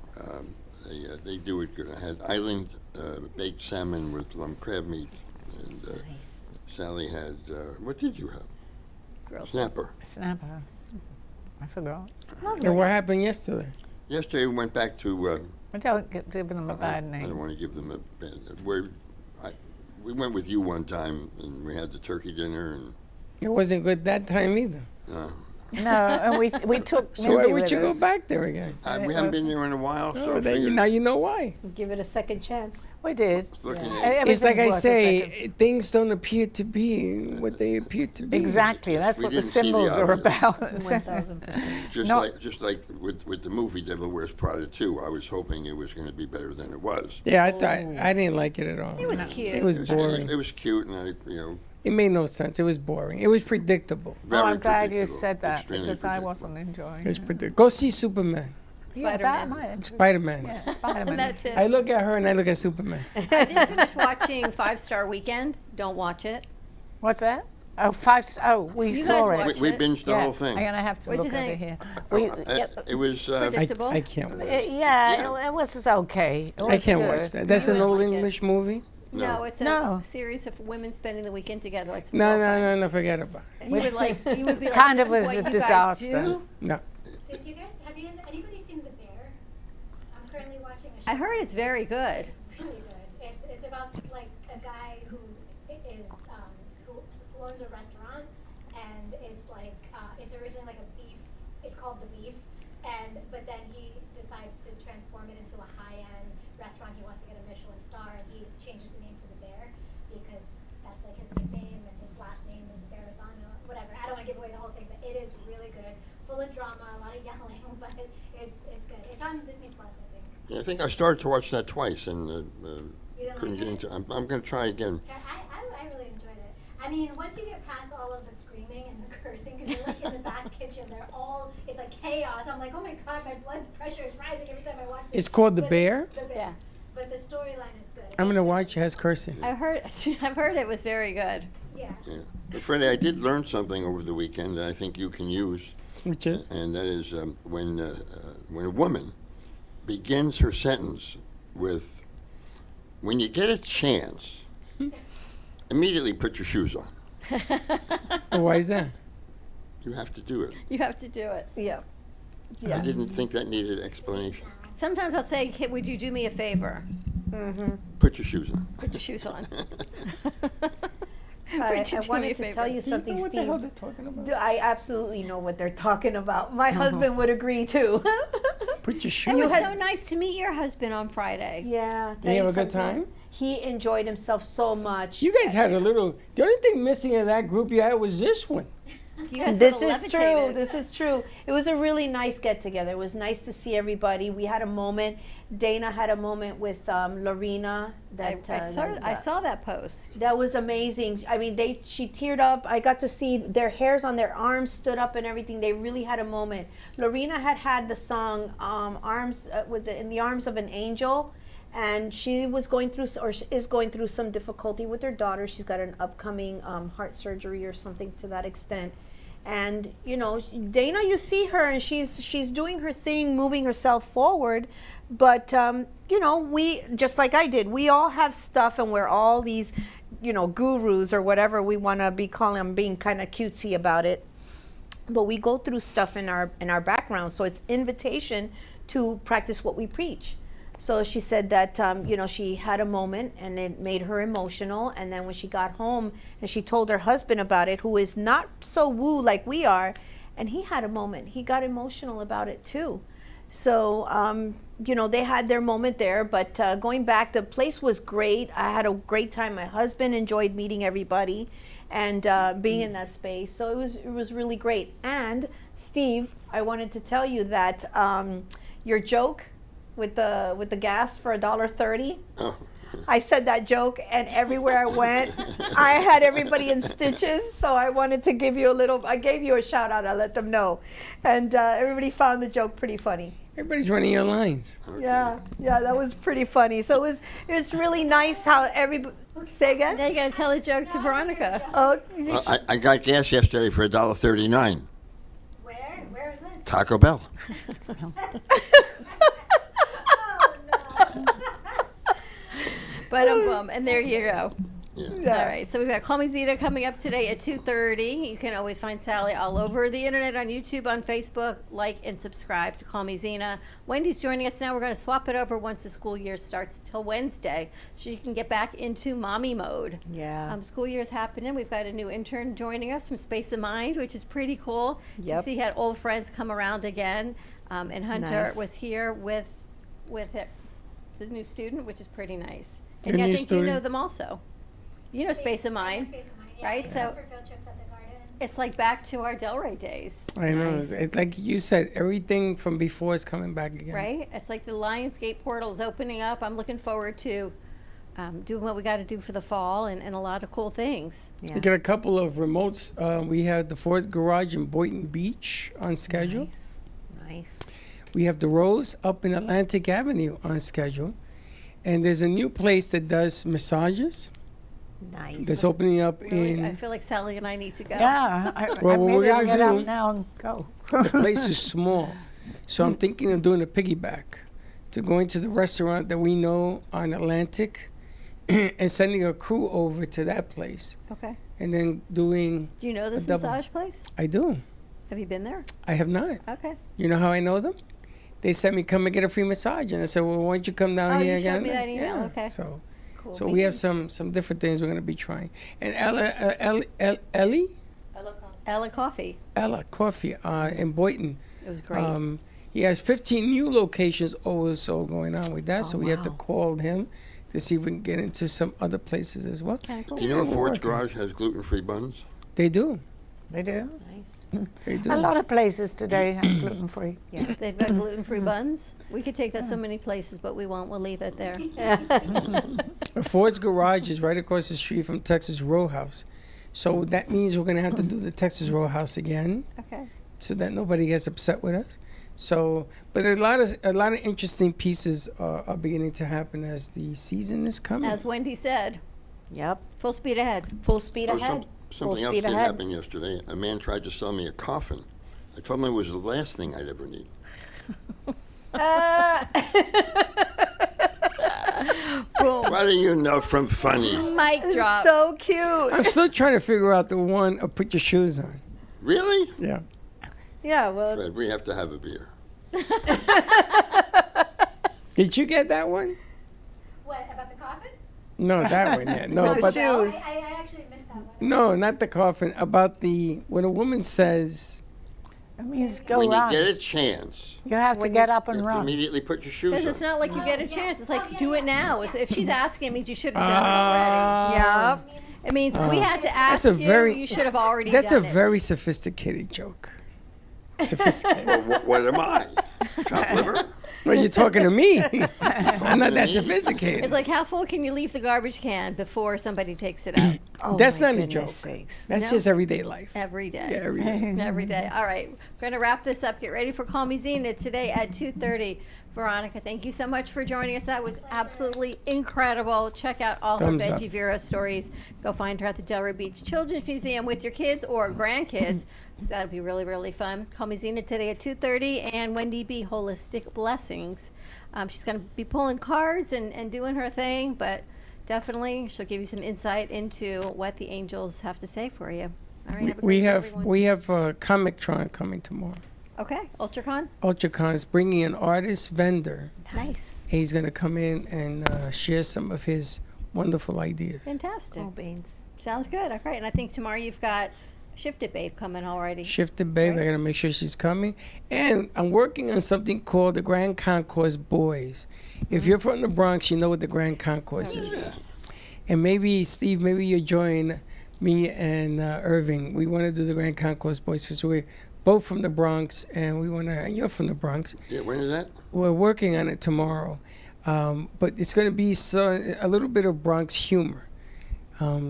They do it good. I had island baked salmon with lump crab meat. And Sally had, what did you have? Grilled Snapper. Snapper. I forgot. And what happened yesterday? Yesterday we went back to... I don't give them a bad I name. don't want to give them a bad... We went with you one time, and we had the turkey dinner, and... It wasn't good that time either. No, and we took. So why Mindy would with you go us. back there again? we haven't been there in a while, so I figured- now you know why. Give it a second chance. We did. Looking Yeah. at- It's like I Everything's worth a second. say, things don't appear to be what they appear to be. Exactly. That's We what the didn't see the symbols are obvious. about. 1,000%. Just like with the movie Devil Wears Prada 2, I was hoping it was going to be better than it was. Yeah, I didn't like it at all. It was cute. It was boring. It was cute, and It made no sense. It was boring. It was predictable. very I'm glad you predictable, said that extremely because I predictable. wasn't enjoying It was it. predictable. Go see Superman. Yeah, that might. Spider-Man. Yeah, Spider-Man. That's it. I look at her and I look at Superman. I did finish watching 5-Star Weekend. Don't watch it. What's that? Oh, 5. Oh, we You saw guys it. watched We it. binged the Yeah, whole thing. I'm gonna have to What'd look you over think? here. We, It was... Predictable. I can't watch it. yeah, it was okay. It I was can't good. watch that. That's You an wouldn't old like it. English movie? No, it's a No. series of women spending the weekend together. Like some No, forget about it. You would like. You would be like. Kind of "This is was what a you guys disaster. do?" No. Have anybody seen The Bear? I'm currently watching a show. I heard it's very good. Really good. It's about like a guy who is who owns a restaurant, and it's like it's originally like a beef. It's called The Beef, but then he decides to transform it into a high-end restaurant. He wants to get a Michelin star, and he changes the name to The Bear because that's like his nickname, and his last name is Verrazano. Whatever. I don't want to give away the whole thing, but it is really good. Full of drama, a lot of yelling, but it's good. It's on Disney Plus, I think. Yeah, I think I started to watch that twice, and You didn't couldn't like get it? into... I'm going to try again. I really enjoyed it. I mean, once you get past all of the screaming and the cursing, because they're like in the back kitchen, it's like chaos. I'm like, oh my god, my blood pressure is rising every time I watch it. It's called The But Bear? The Bear. Yeah. But the storyline is good. I'm going to watch it. It has cursing. I've heard it was very good. Yeah. Yeah. But Freddie, I did learn something over the weekend that I think you can use. Which is? And that is when a woman begins her sentence with, when you get a chance, immediately put your shoes on. Why is that? You have to do it. You have to do it. Yeah. I didn't think that needed explanation. Sometimes I'll say, "Kid, would you do me a favor?" Put your shoes on. Put your shoes on. I Do me wanted a to favor. tell you something, What the Steve. hell they're talking about? I absolutely know what they're talking about. My husband would agree too. Put your It shoes was on. so nice to meet your husband on Friday. Yeah. Did you have a thanks, good I'm time? He enjoyed himself so much. You guys had a little. The only thing missing in that group you had was this one. You guys This would've is true. levitated. This is true. It was a really nice get together. It was nice to see everybody. We had a moment. Dana had a moment with Lorena. That I saw that post. That was amazing. I mean, she teared up. I got to see their hairs on their arms stood up and everything. They really had a moment. Lorena had the song "Arms" in the arms of an angel. And she was going through, or is going through, some difficulty with her daughter. She's got an upcoming heart surgery or something to that extent. And you know, Dana, you see her, and she's doing her thing, moving herself forward. But you know, we, just like I did, we all have stuff, and we're all these, you know, gurus or whatever we want to be calling them, being kind of cutesy about it. But we go through stuff in our background, so it's invitation to practice what we preach. So she said that, you know, she had a moment and it made her emotional. And then when she got home and she told her husband about it, who is not so woo like we are, and he had a moment. He got emotional about it too. So, you know, they had their moment there. But going back, the place was great. I had a great time. My husband enjoyed meeting everybody and being in that space. So it was really great. And Steve, I wanted to tell you that your joke with the gas for $1.30. Oh. I said that joke, and everywhere I went, I had everybody in stitches. So I wanted to give you I gave you a shout out. I let them know, and everybody found the joke pretty funny. Everybody's running your lines. Yeah, that was pretty funny. So it's really nice how everybody. Say again. Now you got to tell a joke to Veronica. Oh, I got gas yesterday for $1.39. Where is this? Taco Bell. But and there you go. Yeah. All right, so we've got Call Me Zena coming up today at 2:30. You can always find Sally all over the internet, on YouTube, on Facebook. Like and subscribe to Call Me Zena. Wendy's joining us now. We're going to swap it over once the school year starts till Wednesday, so you can get back into mommy mode. Yeah. School year's happening. We've got a new intern joining us from Space of Mind, which is pretty cool to see had old friends come around again. And Hunter Nice. was here with the new student, which is pretty nice. The And I new think you know student. them also. You know Space of Mind, right? So For field trips at the garden. it's like back to our Delray days, I know. It's like you said, everything from before is coming back again. right? It's like the Lionsgate portal is opening up. I'm looking forward to doing what we got to do for the fall and a lot of cool things. We got a couple of remotes. We have the Ford's Garage in Boynton Beach on schedule. Nice. We have the Rose up in Atlantic Avenue on schedule. And there's a new place that does massages. Nice. That's opening up Really, I in. feel like Sally and I need to go. Yeah, Well, what maybe we're I'll gonna get out do- now and go. The place is small. So I'm thinking of doing a piggyback to going to the restaurant that we know on Atlantic and sending a crew over to that place. Okay. And then doing. Do you know this a double. massage place? I do. Have you been there? I have not. Okay. You know how I know them? They sent me come and get a free massage, and I said, "Well, why don't you come down Oh, here you showed again?" me that email. Yeah. Okay. So, Cool. so we have some different things we're going to be trying. And Ella Coffee. Ella Coffee in Boynton. It was great. He has 15 new locations also going on with that, so we have to call him to see if we can get into some other places as well. Do you know if Ford's Garage has gluten-free buns? They do. They do. Nice. They do. A lot of places today have gluten free. Yeah, they've got gluten-free buns. We could take that so many places, but we won't. We'll leave it there. Ford's Garage is right across the street from Texas Row House. So that means we're going to have to do the Texas Row House again. Okay. So that nobody gets upset with us. So, but a lot of interesting pieces are beginning to happen as the season is coming. As Wendy said. Yep. Full speed ahead. Full speed Oh, ahead. Something else did happen yesterday. A man tried to sell me a coffin. I told him it was the last thing I'd ever need. What do you know from funny? Mic drop. So cute. I'm still trying to figure out the one, put your shoes on. Really? Yeah. Yeah, well. Fred, we have to have a beer. Did you get that one? What, about the coffin? No, that one, yeah. No, but I actually missed that one. no, not the coffin. About when a woman says, It means go when run. you get a chance, You have to get up and you have to run. immediately put your shoes Because on. it's not like you get a chance. It's like, do it now. If she's asking, it means you should have done it already. Yep. It means we had to ask that's a very, you should have already That's done a it. very sophisticated joke. Sophisticated. Well, what am I? Chopped liver? Well, you're talking to me. I'm not that sophisticated. It's like, how full can you leave the garbage can before somebody takes it out? That's not a joke. That's No? just everyday life. Every day. Yeah, every day. Every day. All right. We're going to wrap this up. Get ready for Call Me Zena today at 2:30. Veronica, thank you so much for joining us. That was absolutely incredible. Check out all her Thumbs up. Veggie Vero stories. Go find her at the Delray Beach Children's Museum with your kids or grandkids. So that'll be really, really fun. Call Me Zena today at 2:30. And Wendy Bee, Holistic Blessings. She's going to be pulling cards and doing her thing, but definitely she'll give you some insight into what the angels have to say for you. All right. Have a great day, everyone. We have Comic-Tron coming tomorrow. Okay. UltraCon? UltraCon is bringing an artist vendor. Nice. He's going to come in and share some of his wonderful ideas. Fantastic. Oh, beans. Sounds good. Okay. And I think tomorrow you've got Shifted Babe coming already. Shifted Babe, I got to make sure she's coming. And I'm working on something called the Grand Concourse Boys. If you're from the Bronx, you know what the Grand Concourse is. And maybe, Steve, maybe you'll join me and Irving. We want to do the Grand Concourse Boys because we're both from the Bronx, and we want to. You're from the Bronx. Yeah, when is that? We're working on it tomorrow, but it's going to be a little bit of Bronx humor.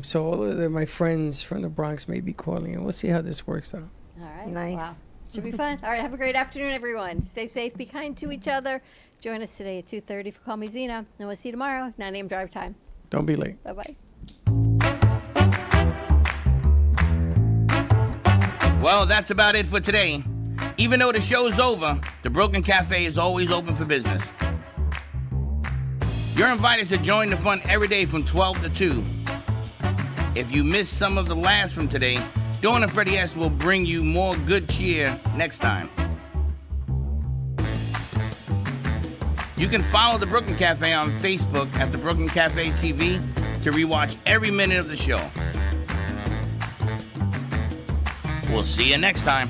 So all of my friends from the Bronx may be calling, and we'll see how this works out. All right. Nice. Wow. Should be fun. All right. Have a great afternoon, everyone. Stay safe. Be kind to each other. Join us today at 2:30 for Call Me Zena, and we'll see you tomorrow, 9 a.m. drive time. Don't be late. Bye-bye. Well, that's about it for today. Even though the show's over, the Broken Cafe is always open for business. You're invited to join the fun every day from 12 to 2. If you missed some of the laughs from today, Dawn and Freddy S will bring you more good cheer next time. You can follow the Brooklyn Cafe on Facebook at the Brooklyn Cafe TV to rewatch every minute of the show. We'll see you next time.